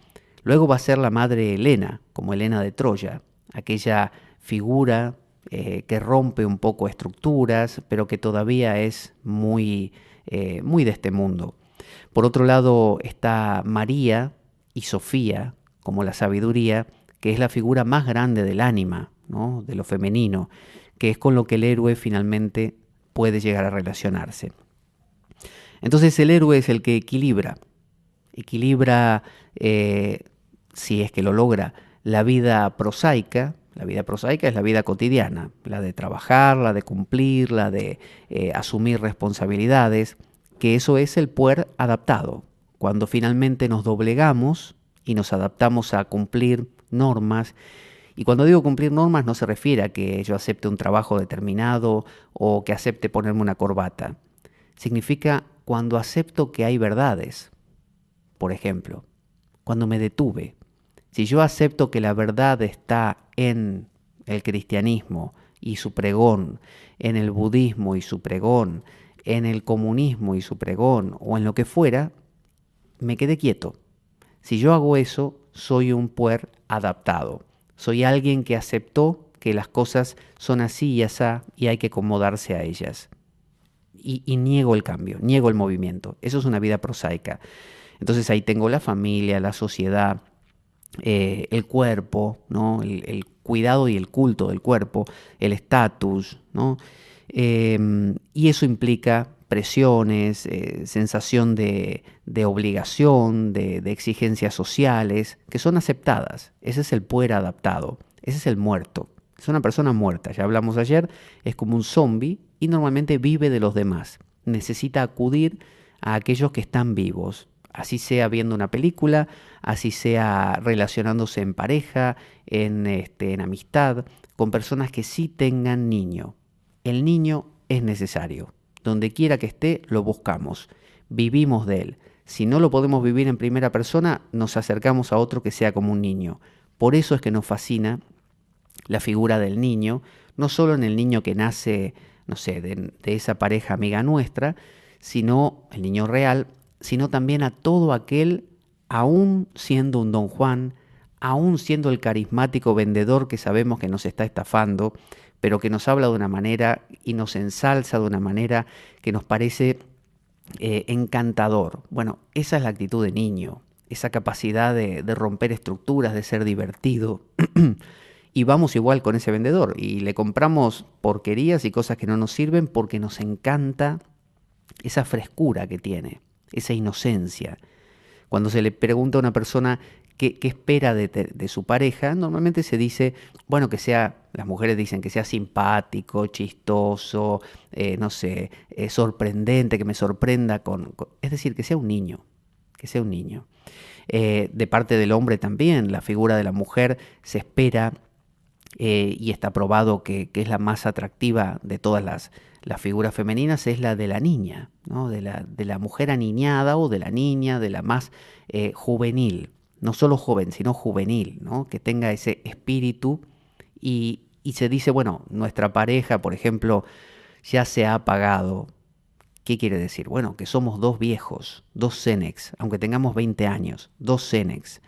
Luego va a ser la madre Helena, como Helena de Troya, aquella figura que rompe un poco estructuras, pero que todavía es muy de este mundo. Por otro lado está María y Sofía, como la sabiduría, que es la figura más grande del ánima, ¿no? De lo femenino, que es con lo que el héroe finalmente puede llegar a relacionarse. Entonces el héroe es el que equilibra, si es que lo logra, la vida prosaica. La vida prosaica es la vida cotidiana, la de trabajar, la de cumplir, la de asumir responsabilidades, que eso es el puer adaptado, cuando finalmente nos doblegamos y nos adaptamos a cumplir normas. Y cuando digo cumplir normas no se refiere a que yo acepte un trabajo determinado o que acepte ponerme una corbata. Significa cuando acepto que hay verdades. Por ejemplo, cuando me detuve. Si yo acepto que la verdad está en el cristianismo y su pregón, en el budismo y su pregón, en el comunismo y su pregón, o en lo que fuera, me quedé quieto. Si yo hago eso, soy un puer adaptado. Soy alguien que aceptó que las cosas son así y asá y hay que acomodarse a ellas. Y niego el cambio, niego el movimiento. Eso es una vida prosaica. Entonces ahí tengo la familia, la sociedad, el cuerpo, ¿no? El cuidado y el culto del cuerpo, el estatus, ¿no? Y eso implica presiones, sensación de obligación, de exigencias sociales, que son aceptadas. Ese es el puer adaptado, ese es el muerto. Es una persona muerta, ya hablamos ayer, es como un zombie y normalmente vive de los demás. Necesita acudir a aquellos que están vivos, así sea viendo una película, así sea relacionándose en pareja, en amistad, con personas que sí tengan niño. El niño es necesario. Donde quiera que esté, lo buscamos. Vivimos de él. Si no lo podemos vivir en primera persona, nos acercamos a otro que sea como un niño. Por eso es que nos fascina la figura del niño, no solo en el niño que nace, no sé, de esa pareja amiga nuestra, sino el niño real, sino también a todo aquel, aún siendo un Don Juan, aún siendo el carismático vendedor que sabemos que nos está estafando, pero que nos habla de una manera y nos ensalza de una manera que nos parece encantador. Bueno, esa es la actitud de niño. esa capacidad de romper estructuras, de ser divertido. Y vamos igual con ese vendedor y le compramos porquerías y cosas que no nos sirven porque nos encanta esa frescura que tiene, esa inocencia. Cuando se le pregunta a una persona qué espera de su pareja, normalmente se dice, bueno, que sea, las mujeres dicen que sea simpático, chistoso, no sé, sorprendente, que me sorprenda es decir, que sea un niño, que sea un niño. De parte del hombre también, la figura de la mujer se espera y está probado que es la más atractiva de todas las figuras femeninas, es la de la niña, ¿no? De la mujer aniñada o de la niña, de la más juvenil, no solo joven, sino juvenil, ¿no? Que tenga ese espíritu y se dice, bueno, nuestra pareja, por ejemplo, ya se ha apagado. ¿Qué quiere decir? Bueno, que somos dos viejos, dos Cenex, aunque tengamos 20 años, dos Cenex.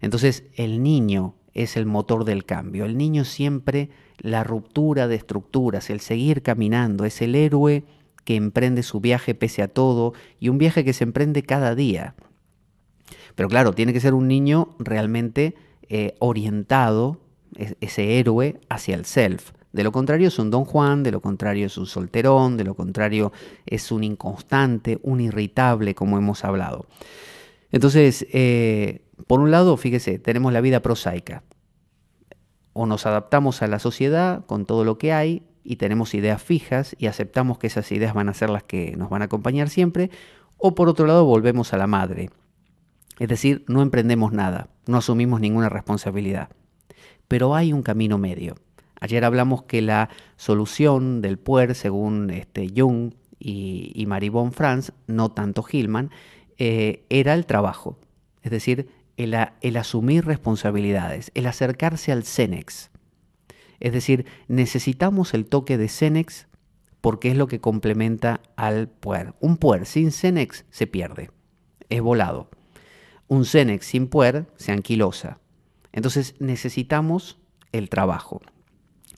Entonces el niño es el motor del cambio. El niño siempre la ruptura de estructuras, el seguir caminando, es el héroe que emprende su viaje pese a todo y un viaje que se emprende cada día. Pero claro, tiene que ser un niño realmente orientado, ese héroe, hacia el self. De lo contrario es un Don Juan, de lo contrario es un solterón, de lo contrario es un inconstante, un irritable, como hemos hablado. Entonces, por un lado, fíjese, tenemos la vida prosaica. O nos adaptamos a la sociedad con todo lo que hay y tenemos ideas fijas y aceptamos que esas ideas van a ser las que nos van a acompañar siempre. O por otro lado, volvemos a la madre. Es decir, no emprendemos nada, no asumimos ninguna responsabilidad. Pero hay un camino medio. Ayer hablamos que la solución del puer, según Jung y Maribon Franz, no tanto Hillman, era el trabajo. Es decir, el asumir responsabilidades, el acercarse al Cenex. Es decir, necesitamos el toque de Cenex porque es lo que complementa al puer. Un puer sin Cenex se pierde, es volado. Un Cenex sin puer se anquilosa. Entonces necesitamos el trabajo.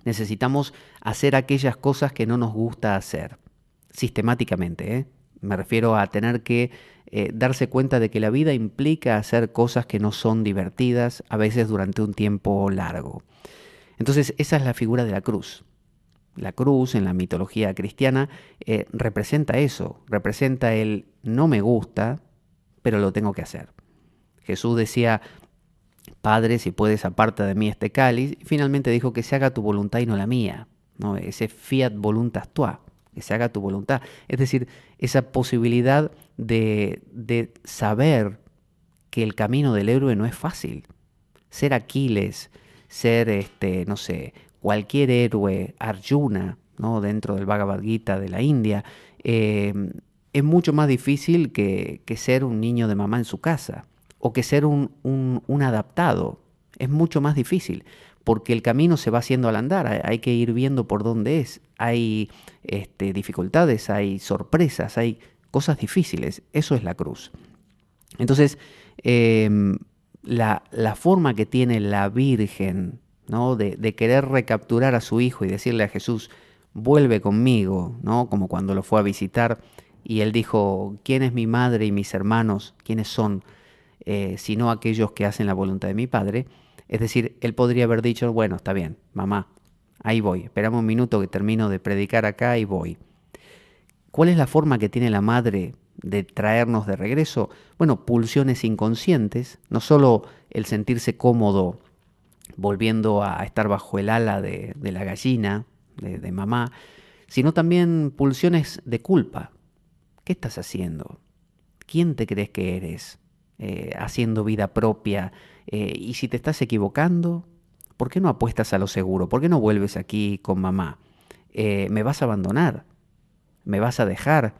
Necesitamos hacer aquellas cosas que no nos gusta hacer, sistemáticamente, ¿eh? Me refiero a tener que darse cuenta de que la vida implica hacer cosas que no son divertidas, a veces durante un tiempo largo. Entonces esa es la figura de la cruz. La cruz en la mitología cristiana representa eso, representa el no me gusta, pero lo tengo que hacer. Jesús decía, Padre, si puedes, aparta de mí este cáliz. Y finalmente dijo que se haga tu voluntad y no la mía, ¿no? Ese fiat voluntas tua, que se haga tu voluntad. Es decir, esa posibilidad de saber que el camino del héroe no es fácil. Ser Aquiles, ser, no sé, cualquier héroe, Arjuna, ¿no? Dentro del Bhagavad Gita de la India, es mucho más difícil que ser un niño de mamá en su casa. O que ser un adaptado. Es mucho más difícil, porque el camino se va haciendo al andar, hay que ir viendo por dónde es. Hay dificultades, hay sorpresas, hay cosas difíciles. Eso es la cruz. Entonces, la forma que tiene la Virgen, ¿no? de querer recapturar a su hijo y decirle a Jesús, vuelve conmigo, ¿no? Como cuando lo fue a visitar y él dijo, ¿quién es mi madre y mis hermanos? ¿Quiénes son? Sino aquellos que hacen la voluntad de mi Padre. Es decir, él podría haber dicho, bueno, está bien, mamá, ahí voy, esperamos un minuto que termino de predicar acá y voy. ¿Cuál es la forma que tiene la madre de traernos de regreso? Bueno, pulsiones inconscientes, no solo el sentirse cómodo volviendo a estar bajo el ala de la gallina, de mamá, sino también pulsiones de culpa. ¿Qué estás haciendo? ¿Quién te crees que eres? Haciendo vida propia. Y si te estás equivocando, ¿por qué no apuestas a lo seguro? ¿Por qué no vuelves aquí con mamá? ¿Me vas a abandonar? ¿Me vas a dejar?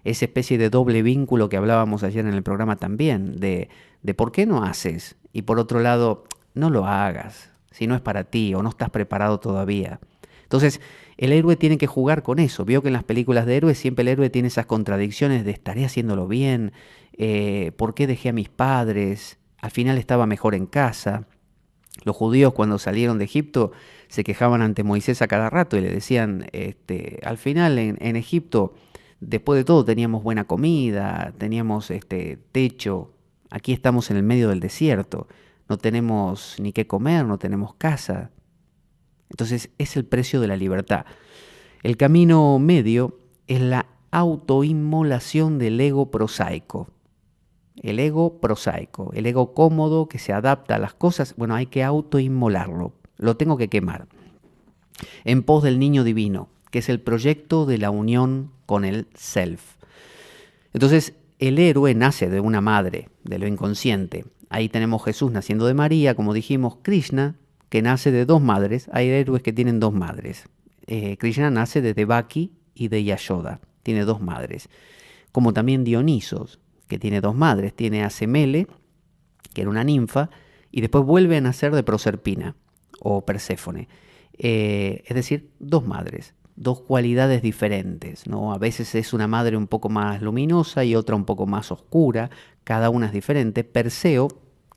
Esa especie de doble vínculo que hablábamos ayer en el programa también, de por qué no haces. Y por otro lado, no lo hagas, si no es para ti o no estás preparado todavía. Entonces, el héroe tiene que jugar con eso. Veo que en las películas de héroes siempre el héroe tiene esas contradicciones de estaré haciéndolo bien, ¿por qué dejé a mis padres? Al final estaba mejor en casa. Los judíos cuando salieron de Egipto se quejaban ante Moisés a cada rato y le decían, al final en Egipto, después de todo teníamos buena comida, teníamos techo, Aquí estamos en el medio del desierto, no tenemos ni qué comer, no tenemos casa. Entonces es el precio de la libertad. El camino medio es la autoinmolación del ego prosaico. El ego prosaico, el ego cómodo que se adapta a las cosas, bueno, hay que autoinmolarlo, lo tengo que quemar. En pos del niño divino, que es el proyecto de la unión con el self. Entonces, el héroe nace de una madre, de lo inconsciente. Ahí tenemos Jesús naciendo de María, como dijimos, Krishna, que nace de dos madres. Hay héroes que tienen dos madres. Krishna nace de Devaki y de Yashoda, tiene dos madres. Como también Dionisos, que tiene dos madres. Tiene a Semele, que era una ninfa, y después vuelve a nacer de Proserpina o Perséfone. Es decir, dos madres, dos cualidades diferentes, ¿no? A veces es una madre un poco más luminosa y otra un poco más oscura, cada una es diferente. Perseo,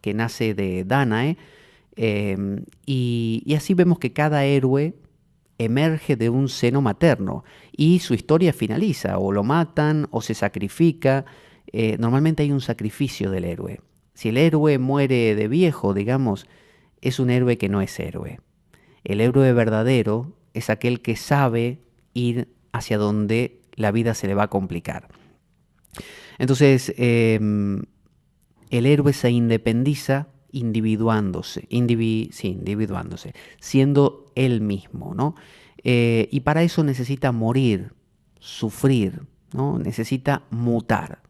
que nace de Dánae, y así vemos que cada héroe emerge de un seno materno y su historia finaliza, o lo matan o se sacrifica. Normalmente hay un sacrificio del héroe. Si el héroe muere de viejo, digamos, es un héroe que no es héroe. El héroe verdadero es aquel que sabe ir hacia donde la vida se le va a complicar. Entonces, el héroe se independiza individuándose, siendo él mismo, ¿no? Y para eso necesita morir, sufrir, ¿no? Necesita mutar.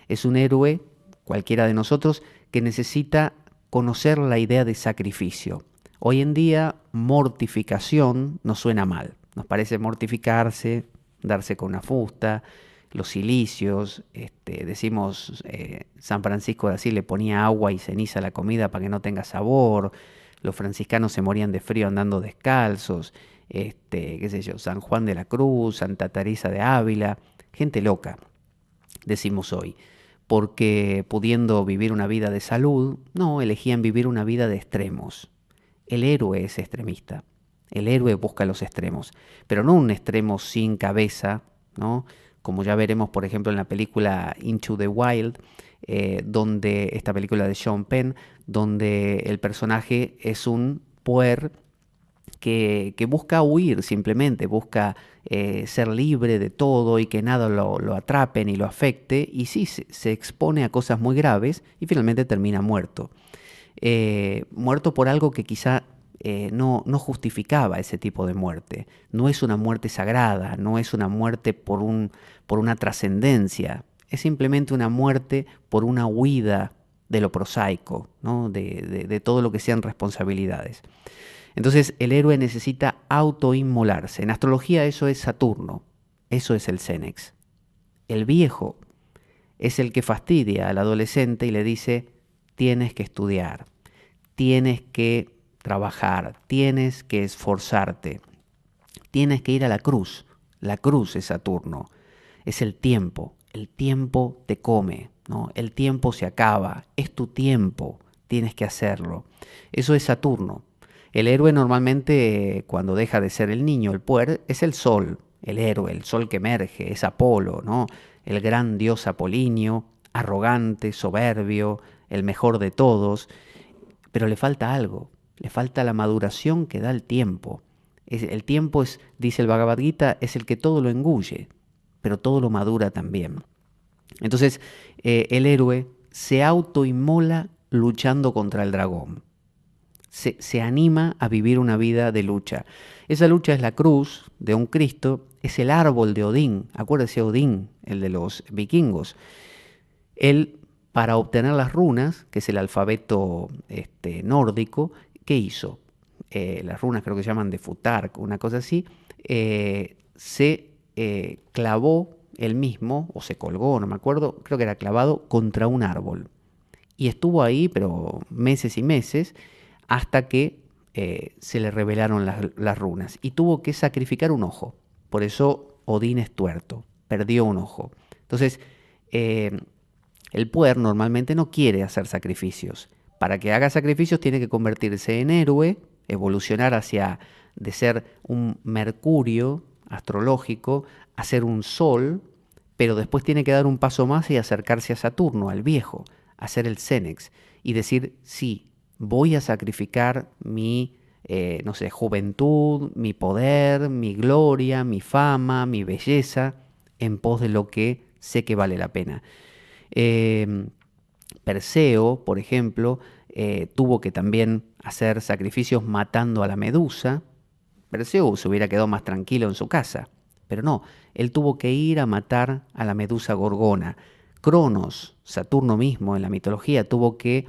Es un héroe, cualquiera de nosotros, que necesita conocer la idea de sacrificio. Hoy en día, mortificación nos suena mal. Nos parece mortificarse, darse con una fusta, los cilicios, decimos San Francisco de Asís le ponía agua y ceniza a la comida para que no tenga sabor, los franciscanos se morían de frío andando descalzos, qué sé yo, San Juan de la Cruz, Santa Teresa de Ávila, gente loca, decimos hoy, porque pudiendo vivir una vida de salud, no, elegían vivir una vida de extremos. El héroe es extremista, el héroe busca los extremos, pero no un extremo sin cabeza, ¿no? Como ya veremos, por ejemplo, en la película Into the Wild, donde esta película de Sean Penn, donde el personaje es un puer que busca huir simplemente, busca ser libre de todo y que nada lo atrape ni lo afecte, y sí, se expone a cosas muy graves y finalmente termina muerto. Muerto por algo que quizá no justificaba ese tipo de muerte. No es una muerte sagrada, no es una muerte por una trascendencia, es simplemente una muerte por una huida de lo prosaico, ¿no? de todo lo que sean responsabilidades. Entonces el héroe necesita autoinmolarse. En astrología eso es Saturno, eso es el Cenex. El viejo es el que fastidia al adolescente y le dice: tienes que estudiar, tienes que trabajar, tienes que esforzarte, tienes que ir a la cruz. La cruz es Saturno, es el tiempo te come, ¿no? El tiempo se acaba, es tu tiempo, tienes que hacerlo. Eso es Saturno. El héroe normalmente, cuando deja de ser el niño, el puer, es el sol, el héroe, el sol que emerge, es Apolo, ¿no? El gran dios Apolinio, arrogante, soberbio, el mejor de todos, pero le falta algo, le falta la maduración que da el tiempo. El tiempo es, dice el Bhagavad Gita, es el que todo lo engulle, pero todo lo madura también. Entonces, el héroe se autoinmola luchando contra el dragón. Se anima a vivir una vida de lucha. Esa lucha es la cruz de un Cristo, es el árbol de Odín. Acuérdese Odín, el de los vikingos. Él, para obtener las runas, que es el alfabeto nórdico, ¿qué hizo? Las runas creo que se llaman de Futark, una cosa así, se clavó él mismo, o se colgó, no me acuerdo, creo que era clavado contra un árbol. Y estuvo ahí, pero meses y meses, hasta que se le revelaron las runas. Y tuvo que sacrificar un ojo. Por eso Odín es tuerto, perdió un ojo. Entonces, el puer normalmente no quiere hacer sacrificios. Para que haga sacrificios tiene que convertirse en héroe, evolucionar hacia de ser un Mercurio astrológico a ser un Sol, pero después tiene que dar un paso más y acercarse a Saturno, al viejo, hacer el Cenex y decir, sí, voy a sacrificar mi, no sé, juventud, mi poder, mi gloria, mi fama, mi belleza, en pos de lo que sé que vale la pena. Eh, Perseo, por ejemplo, tuvo que también hacer sacrificios matando a la medusa. Perseo se hubiera quedado más tranquilo en su casa, pero no, él tuvo que ir a matar a la medusa Gorgona. Cronos, Saturno mismo en la mitología, tuvo que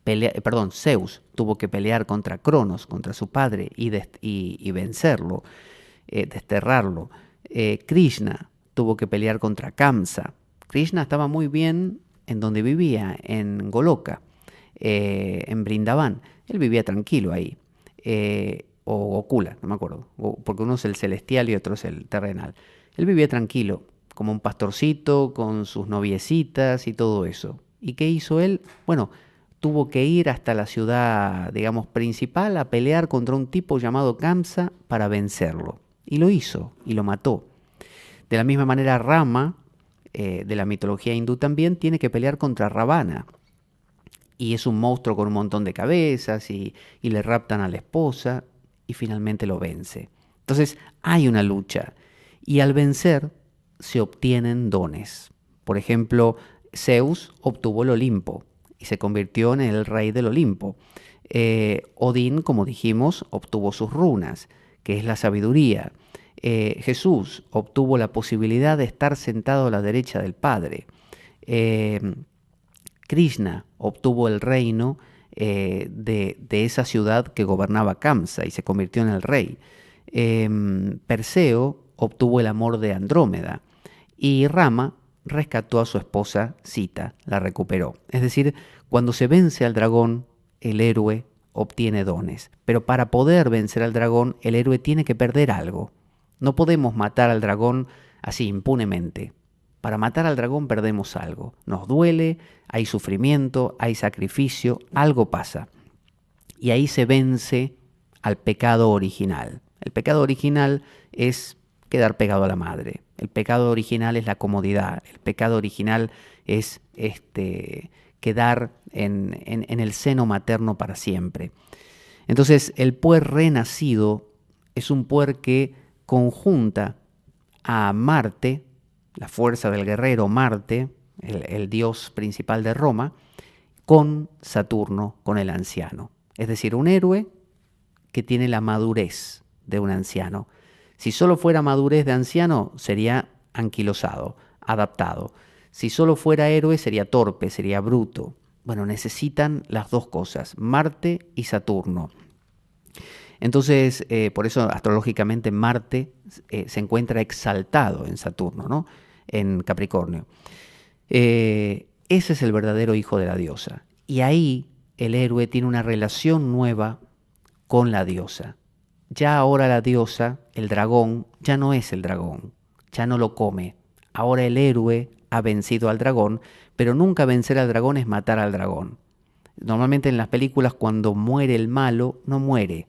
perdón, Zeus tuvo que pelear contra Cronos, contra su padre, y vencerlo, desterrarlo. Krishna tuvo que pelear contra Kamsa. Krishna estaba muy bien en donde vivía, en Goloka, en Brindavan. Él vivía tranquilo ahí. O Gokula, no me acuerdo, porque uno es el celestial y otro es el terrenal. Él vivía tranquilo, como un pastorcito, con sus noviecitas y todo eso. ¿Y qué hizo él? Bueno, tuvo que ir hasta la ciudad, digamos, principal a pelear contra un tipo llamado Kamsa para vencerlo. Y lo hizo, y lo mató. De la misma manera, Rama, de la mitología hindú también, tiene que pelear contra Ravana. Y es un monstruo con un montón de cabezas y le raptan a la esposa y finalmente lo vence. Entonces hay una lucha y al vencer se obtienen dones. Por ejemplo, Zeus obtuvo el Olimpo y se convirtió en el rey del Olimpo. Odín, como dijimos, obtuvo sus runas, que es la sabiduría. Jesús obtuvo la posibilidad de estar sentado a la derecha del Padre. Krishna obtuvo el reino de esa ciudad que gobernaba Kamsa y se convirtió en el rey. Perseo obtuvo el amor de Andrómeda y Rama rescató a su esposa Sita, la recuperó. Es decir, cuando se vence al dragón, el héroe obtiene dones. Pero para poder vencer al dragón, el héroe tiene que perder algo. No podemos matar al dragón así impunemente. Para matar al dragón perdemos algo. Nos duele, hay sufrimiento, hay sacrificio, algo pasa. Y ahí se vence al pecado original. El pecado original es quedar pegado a la madre. El pecado original es la comodidad. El pecado original es quedar en el seno materno para siempre. Entonces, el puer renacido es un puer que conjunta a Marte, la fuerza del guerrero Marte, el dios principal de Roma, con Saturno, con el anciano. Es decir, un héroe que tiene la madurez de un anciano. Si solo fuera madurez de anciano, sería anquilosado, adaptado. Si solo fuera héroe, sería torpe, sería bruto. Bueno, necesitan las dos cosas, Marte y Saturno. Entonces, por eso astrológicamente Marte se encuentra exaltado en Saturno, ¿no? En Capricornio. Ese es el verdadero hijo de la diosa. Y ahí el héroe tiene una relación nueva con la diosa. Ya ahora la diosa, el dragón, ya no es el dragón, ya no lo come. Ahora el héroe ha vencido al dragón, pero nunca vencer al dragón es matar al dragón. Normalmente en las películas cuando muere el malo, no muere,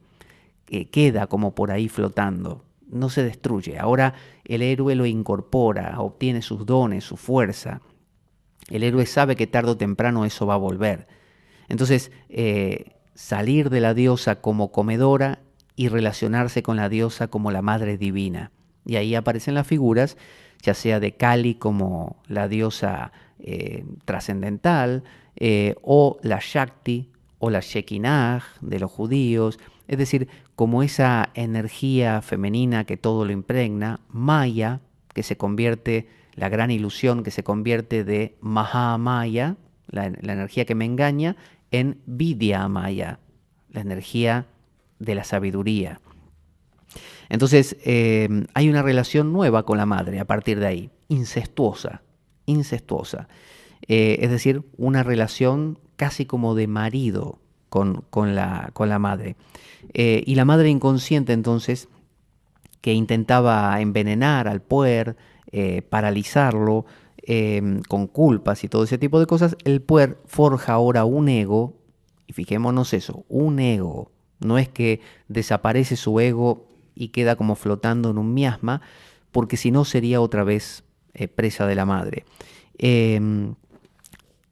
queda como por ahí flotando, no se destruye. Ahora el héroe lo incorpora, obtiene sus dones, su fuerza. El héroe sabe que tarde o temprano eso va a volver. Entonces, salir de la diosa como comedora y relacionarse con la diosa como la madre divina. Y ahí aparecen las figuras, ya sea de Kali como la diosa trascendental, o la Shakti o la Shekinah de los judíos, es decir, como esa energía femenina que todo lo impregna, Maya, que se convierte, la gran ilusión que se convierte de Mahamaya, la energía que me engaña, en Vidya Maya, la energía de la sabiduría. Entonces hay una relación nueva con la madre a partir de ahí, incestuosa. Es decir, una relación casi como de marido con la madre. Y la madre inconsciente entonces, que intentaba envenenar al puer, paralizarlo, con culpas y todo ese tipo de cosas, el puer forja ahora un ego, y fijémonos eso, un ego. No es que desaparece su ego y queda como flotando en un miasma, porque si no sería otra vez presa de la madre.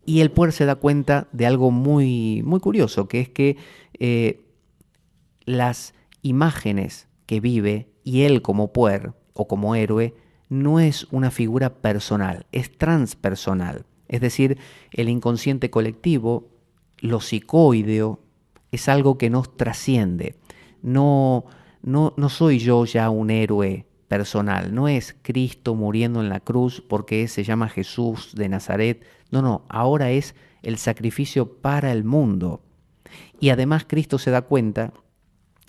Y el puer se da cuenta de algo muy, muy curioso, que es que las imágenes que vive y él como puer o como héroe no es una figura personal, es transpersonal. Es decir, el inconsciente colectivo, lo psicoideo, es algo que nos trasciende. No soy yo ya un héroe personal, no es Cristo muriendo en la cruz porque se llama Jesús de Nazaret. No, ahora es el sacrificio para el mundo. Y además Cristo se da cuenta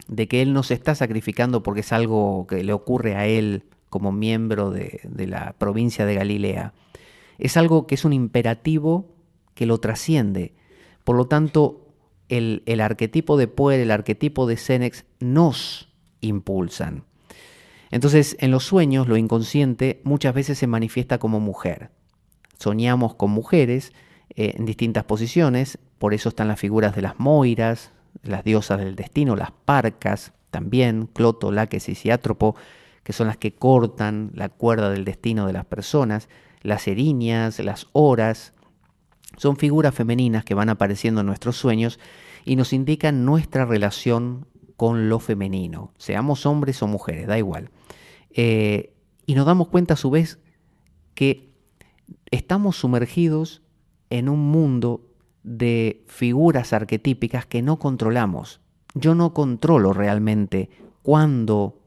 de que Él no se está sacrificando porque es algo que le ocurre a Él como miembro de la provincia de Galilea. Es algo que es un imperativo que lo trasciende. Por lo tanto, el arquetipo de Puer, el arquetipo de Senex nos impulsan. Entonces, en los sueños, lo inconsciente muchas veces se manifiesta como mujer. Soñamos con mujeres en distintas posiciones, por eso están las figuras de las moiras, las diosas del destino, las parcas, también Cloto, Láquesis y Átropo, que son las que cortan la cuerda del destino de las personas, las erinias, las horas, son figuras femeninas que van apareciendo en nuestros sueños y nos indican nuestra relación con lo femenino, seamos hombres o mujeres, da igual. Y nos damos cuenta a su vez que estamos sumergidos en un mundo de figuras arquetípicas que no controlamos. Yo no controlo realmente cuándo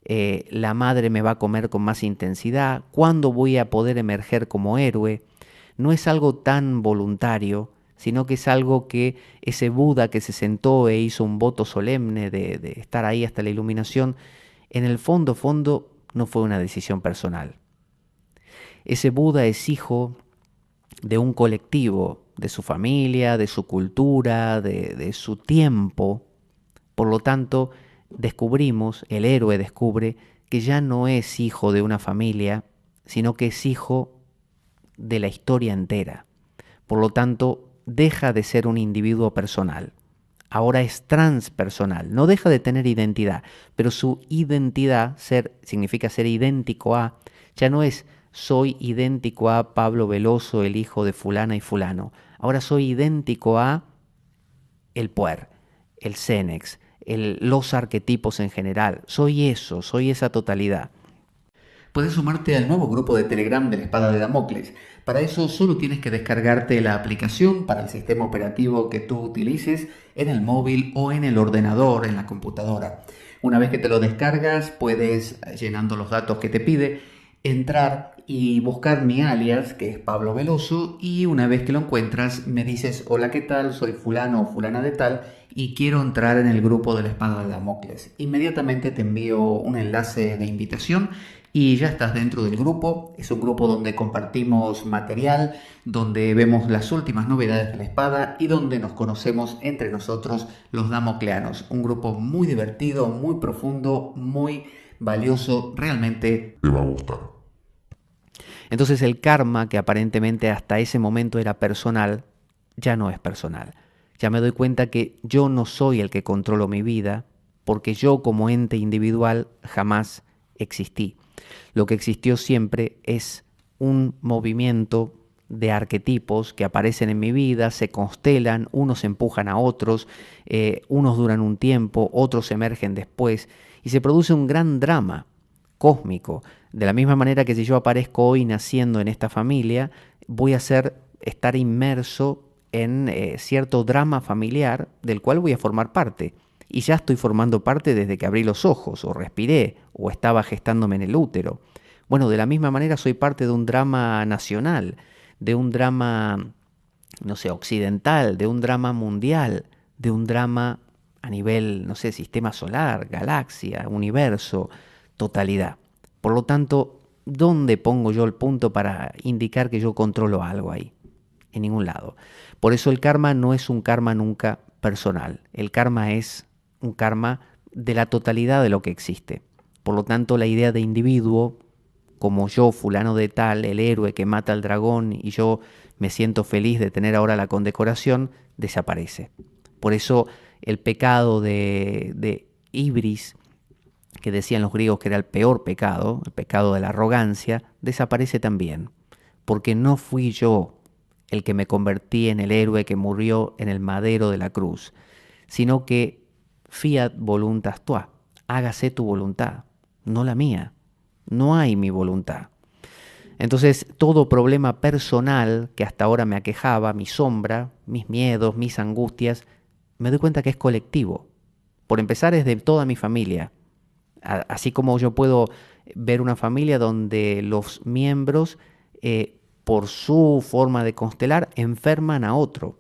la madre me va a comer con más intensidad, cuándo voy a poder emerger como héroe. No es algo tan voluntario, sino que es algo que ese Buda que se sentó e hizo un voto solemne de estar ahí hasta la iluminación, en el fondo no fue una decisión personal. Ese Buda es hijo de un colectivo, de su familia, de su cultura, de su tiempo. Por lo tanto, descubrimos, el héroe descubre, que ya no es hijo de una familia, sino que es hijo de la historia entera. Por lo tanto, deja de ser un individuo personal. Ahora es transpersonal. No deja de tener identidad, pero su identidad, significa ser idéntico a, ya no es soy idéntico a Pablo Veloso, el hijo de fulana y fulano. Ahora soy idéntico a el puer, el Senex, los arquetipos en general. Soy eso, soy esa totalidad. Puedes sumarte al nuevo grupo de Telegram de la Espada de Damocles. Para eso solo tienes que descargarte la aplicación para el sistema operativo que tú utilices en el móvil o en el ordenador, en la computadora. Una vez que te lo descargas, puedes, llenando los datos que te pide, entrar y buscar mi alias, que es Pablo Veloso, y una vez que lo encuentras me dices: hola, ¿qué tal? Soy fulano o fulana de tal y quiero entrar en el grupo de la Espada de Damocles. Inmediatamente te envío un enlace de invitación y ya estás dentro del grupo. Es un grupo donde compartimos material, donde vemos las últimas novedades de la espada y donde nos conocemos entre nosotros los damocleanos. Un grupo muy divertido, muy profundo, muy valioso, realmente Te va a gustar. entonces el karma, que aparentemente hasta ese momento era personal, ya no es personal. Ya me doy cuenta que yo no soy el que controlo mi vida, porque yo como ente individual jamás existí. Lo que existió siempre es un movimiento de arquetipos que aparecen en mi vida, se constelan, unos empujan a otros, unos duran un tiempo, otros emergen después, y se produce un gran drama cósmico. De la misma manera que si yo aparezco hoy naciendo en esta familia, voy a estar inmerso en cierto drama familiar del cual voy a formar parte. Y ya estoy formando parte desde que abrí los ojos, o respiré, o estaba gestándome en el útero. Bueno, de la misma manera soy parte de un drama nacional, de un drama, no sé, occidental, de un drama mundial, de un drama a nivel, no sé, sistema solar, galaxia, universo, totalidad. Por lo tanto, ¿dónde pongo yo el punto para indicar que yo controlo algo ahí? En ningún lado. Por eso el karma no es un karma nunca personal. El karma es un karma de la totalidad de lo que existe. Por lo tanto, la idea de individuo, como yo, fulano de tal, el héroe que mata al dragón y yo me siento feliz de tener ahora la condecoración, desaparece. Por eso el pecado de Ibris, que decían los griegos que era el peor pecado, el pecado de la arrogancia, desaparece también. Porque no fui yo el que me convertí en el héroe que murió en el madero de la cruz, sino que fiat voluntas tua, hágase tu voluntad, no la mía, no hay mi voluntad. Entonces, todo problema personal que hasta ahora me aquejaba, mi sombra, mis miedos, mis angustias, me doy cuenta que es colectivo. Por empezar, es de toda mi familia. Así como yo puedo ver una familia donde los miembros, por su forma de constelar, enferman a otro,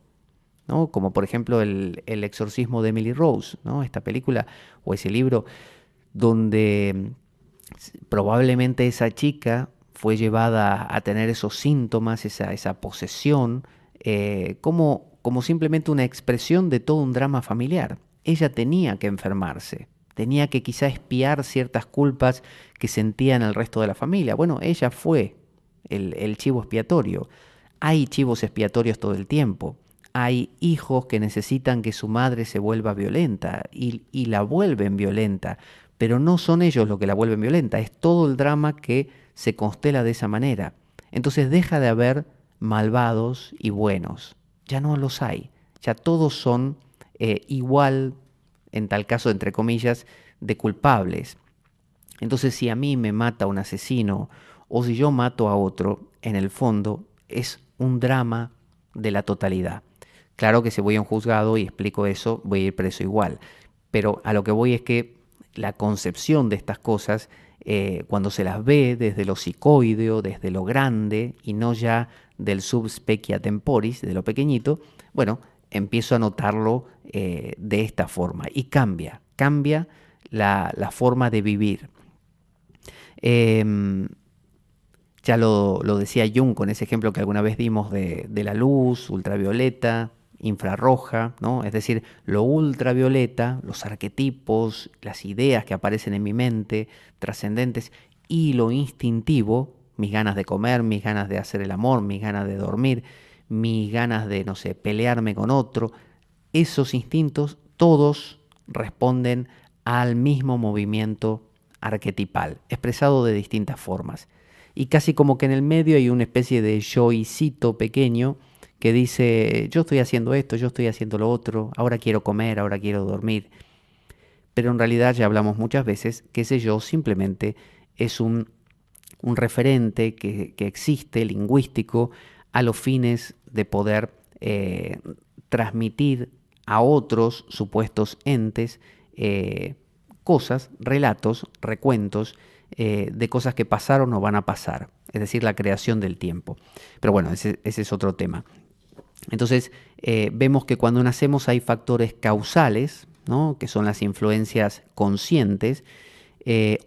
¿no? Como por ejemplo el exorcismo de Emily Rose, ¿no? Esta película o ese libro donde probablemente esa chica fue llevada a tener esos síntomas, esa posesión, como simplemente una expresión de todo un drama familiar. Ella tenía que enfermarse, tenía que quizá expiar ciertas culpas que sentían el resto de la familia. Bueno, ella fue el chivo expiatorio. Hay chivos expiatorios todo el tiempo. Hay hijos que necesitan que su madre se vuelva violenta y la vuelven violenta, pero no son ellos los que la vuelven violenta, es todo el drama que se constela de esa manera. Entonces deja de haber malvados y buenos, ya no los hay, ya todos son igual, en tal caso, entre comillas, de culpables. Entonces si a mí me mata un asesino o si yo mato a otro, en el fondo es un drama de la totalidad. Claro que si voy a un juzgado y explico eso, voy a ir preso igual. Pero a lo que voy es que la concepción de estas cosas, cuando se las ve desde lo psicoideo, desde lo grande, y no ya del subspecia temporis, de lo pequeñito, bueno, empiezo a notarlo de esta forma. Y cambia la forma de vivir. Ya lo decía Jung con ese ejemplo que alguna vez dimos de la luz ultravioleta, infrarroja, ¿no? Es decir, lo ultravioleta, los arquetipos, las ideas que aparecen en mi mente, trascendentes, y lo instintivo, mis ganas de comer, mis ganas de hacer el amor, mis ganas de dormir, mis ganas de, no sé, pelearme con otro, esos instintos todos responden al mismo movimiento arquetipal, expresado de distintas formas. Y casi como que en el medio hay una especie de yoicito pequeño que dice, yo estoy haciendo esto, yo estoy haciendo lo otro, ahora quiero comer, ahora quiero dormir. Pero en realidad ya hablamos muchas veces que ese yo simplemente es un referente que existe, lingüístico, a los fines de poder transmitir a otros supuestos entes cosas, relatos, recuentos de cosas que pasaron o van a pasar, es decir, la creación del tiempo. Pero bueno, ese es otro tema. Entonces, vemos que cuando nacemos hay factores causales, ¿no? Que son las influencias conscientes e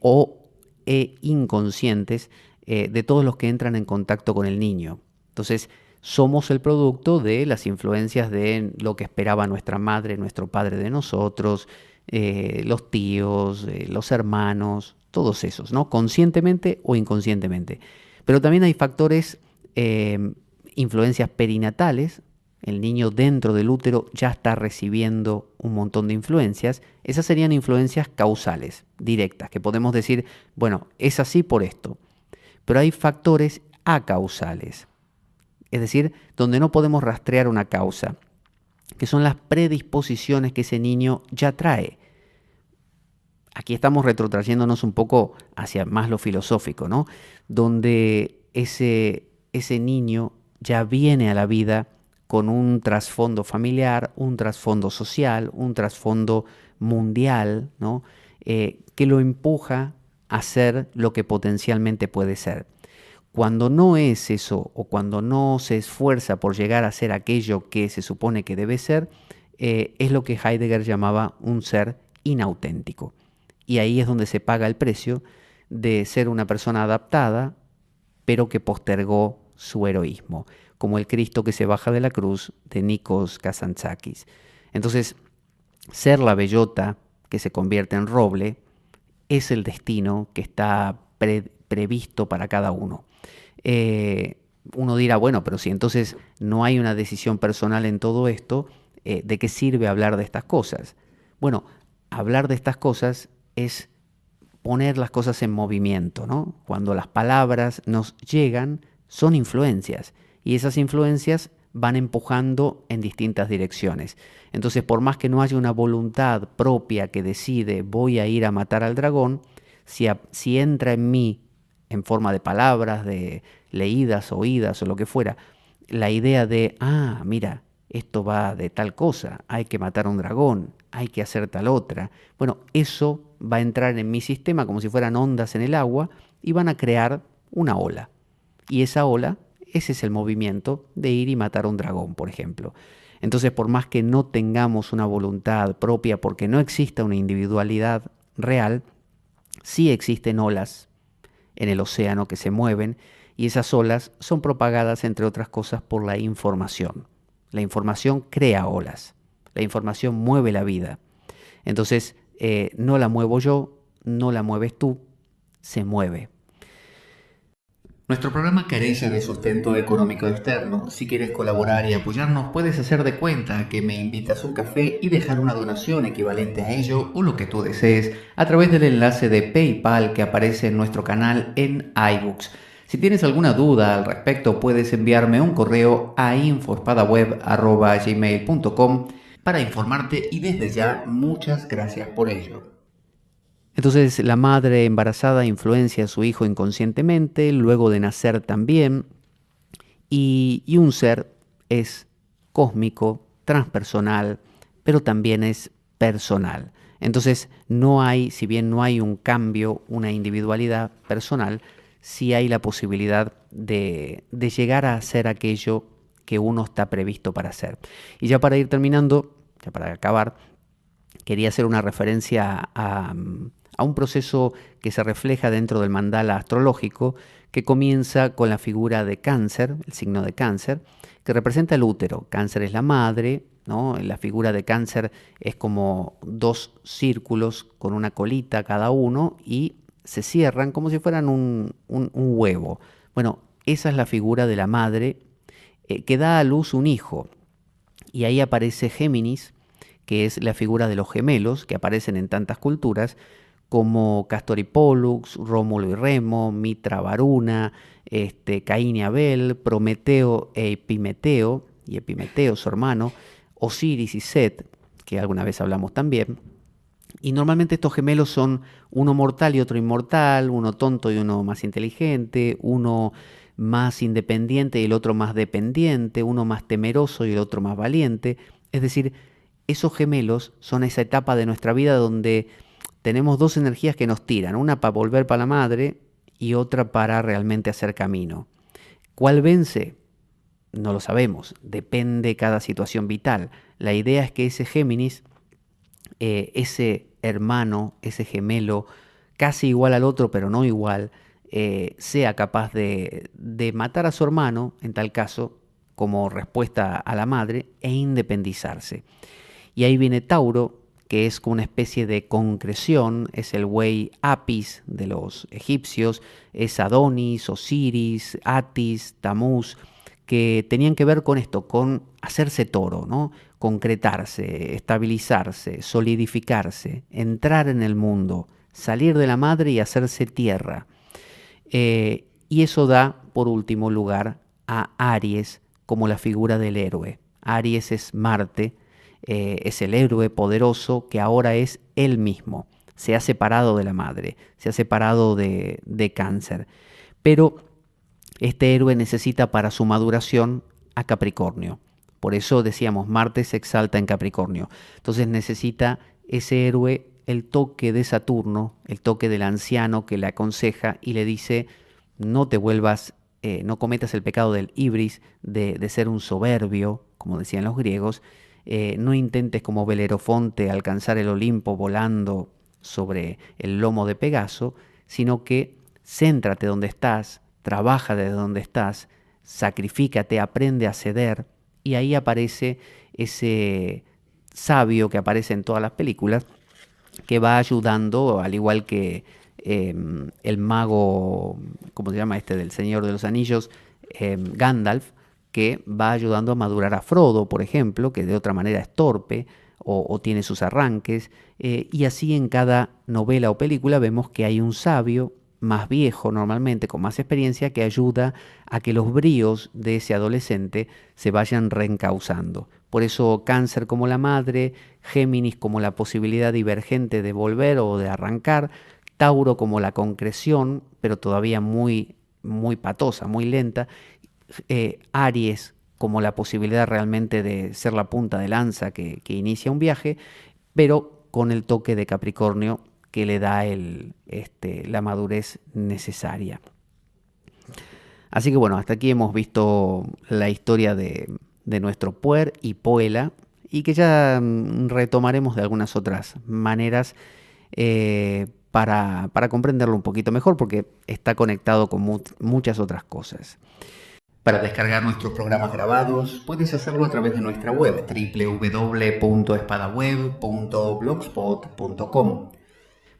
inconscientes de todos los que entran en contacto con el niño. Entonces, somos el producto de las influencias de lo que esperaba nuestra madre, nuestro padre de nosotros, los tíos, los hermanos, todos esos, ¿no? Conscientemente o inconscientemente. Pero también hay factores, influencias perinatales. El niño dentro del útero ya está recibiendo un montón de influencias. Esas serían influencias causales, directas, que podemos decir, bueno, es así por esto. Pero hay factores acausales, es decir, donde no podemos rastrear una causa, que son las predisposiciones que ese niño ya trae. Aquí estamos retrotrayéndonos un poco hacia más lo filosófico, ¿no? Donde ese niño ya viene a la vida con un trasfondo familiar, un trasfondo social, un trasfondo mundial, ¿no? Que lo empuja a ser lo que potencialmente puede ser. Cuando no es eso o cuando no se esfuerza por llegar a ser aquello que se supone que debe ser, es lo que Heidegger llamaba un ser inauténtico. Y ahí es donde se paga el precio de ser una persona adaptada, pero que postergó su heroísmo, como el Cristo que se baja de la cruz de Nikos Kazantzakis. Entonces, ser la bellota que se convierte en roble es el destino que está previsto para cada uno. Uno dirá, bueno, pero si entonces no hay una decisión personal en todo esto, ¿de qué sirve hablar de estas cosas? Bueno, hablar de estas cosas es poner las cosas en movimiento, ¿no? Cuando las palabras nos llegan, son influencias. y esas influencias van empujando en distintas direcciones. Entonces, por más que no haya una voluntad propia que decide voy a ir a matar al dragón, si entra en mí en forma de palabras, de leídas, oídas o lo que fuera, la idea de, mira, esto va de tal cosa, hay que matar a un dragón, hay que hacer tal otra. Bueno, eso va a entrar en mi sistema como si fueran ondas en el agua y van a crear una ola. Y esa ola, ese es el movimiento de ir y matar a un dragón, por ejemplo. Entonces, por más que no tengamos una voluntad propia, porque no exista una individualidad real, sí existen olas en el océano que se mueven y esas olas son propagadas, entre otras cosas, por la información. La información crea olas, la información mueve la vida. Entonces, no la muevo yo, no la mueves tú, se mueve. Nuestro programa carece de sustento económico externo. Si quieres colaborar y apoyarnos, puedes hacer de cuenta que me invitas a un café y dejar una donación equivalente a ello o lo que tú desees a través del enlace de PayPal que aparece en nuestro canal en iBooks. Si tienes alguna duda al respecto, puedes enviarme un correo a infoespadaweb@gmail.com para informarte y desde ya muchas gracias por ello. Entonces la madre embarazada influencia a su hijo inconscientemente, luego de nacer también, y un ser es cósmico, transpersonal, pero también es personal. Entonces no hay, si bien no hay un cambio, una individualidad personal, sí hay la posibilidad de llegar a hacer aquello que uno está previsto para hacer. Y ya para ir terminando, ya para acabar, quería hacer una referencia a un proceso que se refleja dentro del mandala astrológico, que comienza con la figura de Cáncer, el signo de Cáncer, que representa el útero. Cáncer es la madre, ¿no? La figura de Cáncer es como dos círculos con una colita cada uno y se cierran como si fueran un huevo. Bueno, esa es la figura de la madre que da a luz un hijo. Y ahí aparece Géminis, que es la figura de los gemelos que aparecen en tantas culturas, como Castor y Pólux, Rómulo y Remo, Mitra Varuna, Caín y Abel, Prometeo e Epimeteo, y Epimeteo su hermano, Osiris y Set, que alguna vez hablamos también. Y normalmente estos gemelos son uno mortal y otro inmortal, uno tonto y uno más inteligente, uno más independiente y el otro más dependiente, uno más temeroso y el otro más valiente. Es decir, esos gemelos son esa etapa de nuestra vida donde tenemos dos energías que nos tiran, una para volver para la madre y otra para realmente hacer camino. ¿Cuál vence? No lo sabemos, depende cada situación vital. La idea es que ese Géminis, ese hermano, ese gemelo, casi igual al otro pero no igual, sea capaz de matar a su hermano, en tal caso, como respuesta a la madre, e independizarse. Y ahí viene Tauro, que es como una especie de concreción, es el buey Apis de los egipcios, es Adonis, Osiris, Atis, Tamuz, que tenían que ver con esto, con hacerse toro, ¿no? Concretarse, estabilizarse, solidificarse, entrar en el mundo, salir de la madre y hacerse tierra. Y eso da, por último lugar, a Aries como la figura del héroe. Aries es Marte, es el héroe poderoso que ahora es él mismo. Se ha separado de la madre, se ha separado de Cáncer. Pero este héroe necesita para su maduración a Capricornio. Por eso decíamos, Marte se exalta en Capricornio. Entonces necesita ese héroe el toque de Saturno, el toque del anciano que le aconseja y le dice, no te vuelvas, no cometas el pecado del ibris, de ser un soberbio, como decían los griegos. No intentes como Belerofonte alcanzar el Olimpo volando sobre el lomo de Pegaso, sino que céntrate donde estás, trabaja desde donde estás, sacrifícate, aprende a ceder, y ahí aparece ese sabio que aparece en todas las películas, que va ayudando, al igual que el mago, ¿cómo se llama este? Del Señor de los Anillos, Gandalf, que va ayudando a madurar a Frodo, por ejemplo, que de otra manera es torpe o tiene sus arranques, y así en cada novela o película vemos que hay un sabio más viejo normalmente, con más experiencia, que ayuda a que los bríos de ese adolescente se vayan reencauzando. Por eso Cáncer como la madre, Géminis como la posibilidad divergente de volver o de arrancar, Tauro como la concreción, pero todavía muy patosa, muy lenta, Aries como la posibilidad realmente de ser la punta de lanza que inicia un viaje, pero con el toque de Capricornio que le da la madurez necesaria. Así que bueno, hasta aquí hemos visto la historia de nuestro Puer y Poela, y que ya retomaremos de algunas otras maneras para comprenderlo un poquito mejor, porque está conectado con muchas otras cosas. Para descargar nuestros programas grabados, puedes hacerlo a través de nuestra web www.espadaweb.blogspot.com.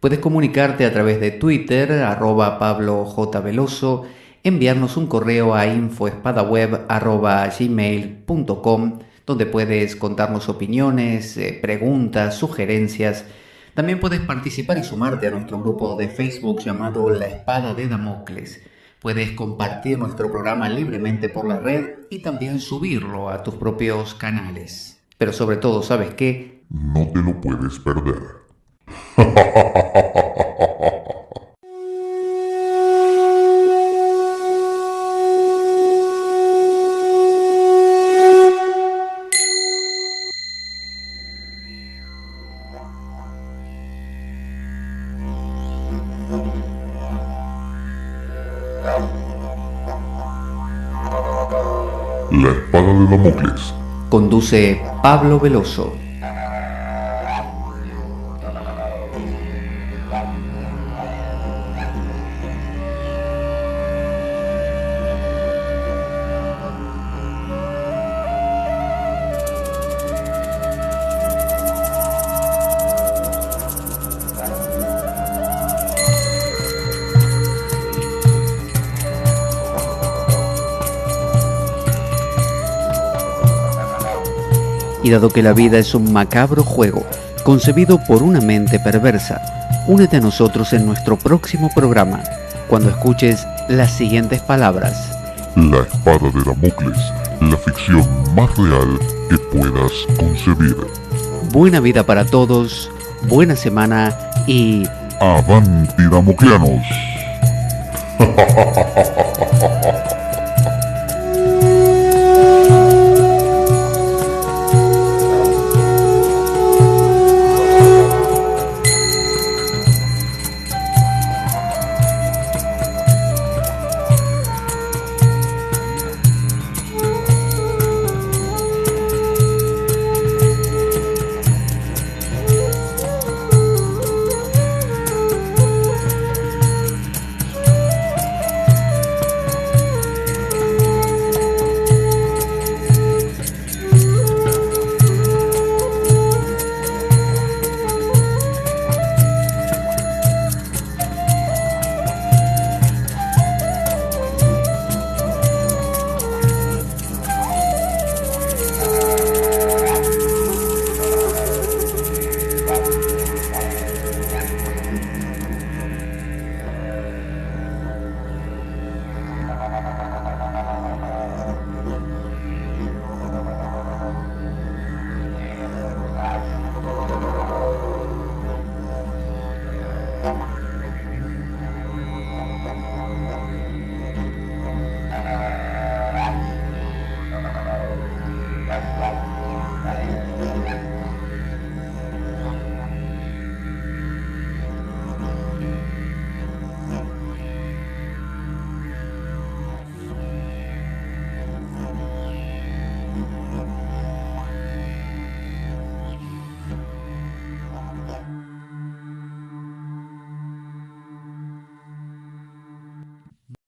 Puedes comunicarte a través de Twitter, @PabloJVeloso, enviarnos un correo a info@espadaweb@gmail.com, donde puedes contarnos opiniones, preguntas, sugerencias. También puedes participar y sumarte a nuestro grupo de Facebook llamado La Espada de Damocles. Puedes compartir nuestro programa libremente por la red y también subirlo a tus propios canales. Pero sobre todo, ¿sabes qué? No te lo puedes perder. La Espada de Damocles. Conduce Pablo Veloso. Y dado que la vida es un macabro juego, concebido por una mente perversa, únete a nosotros en nuestro próximo programa, cuando escuches las siguientes palabras. La Espada de Damocles, la ficción más real que puedas concebir. Buena vida para todos, buena semana y... ¡Avanti Damocleanos!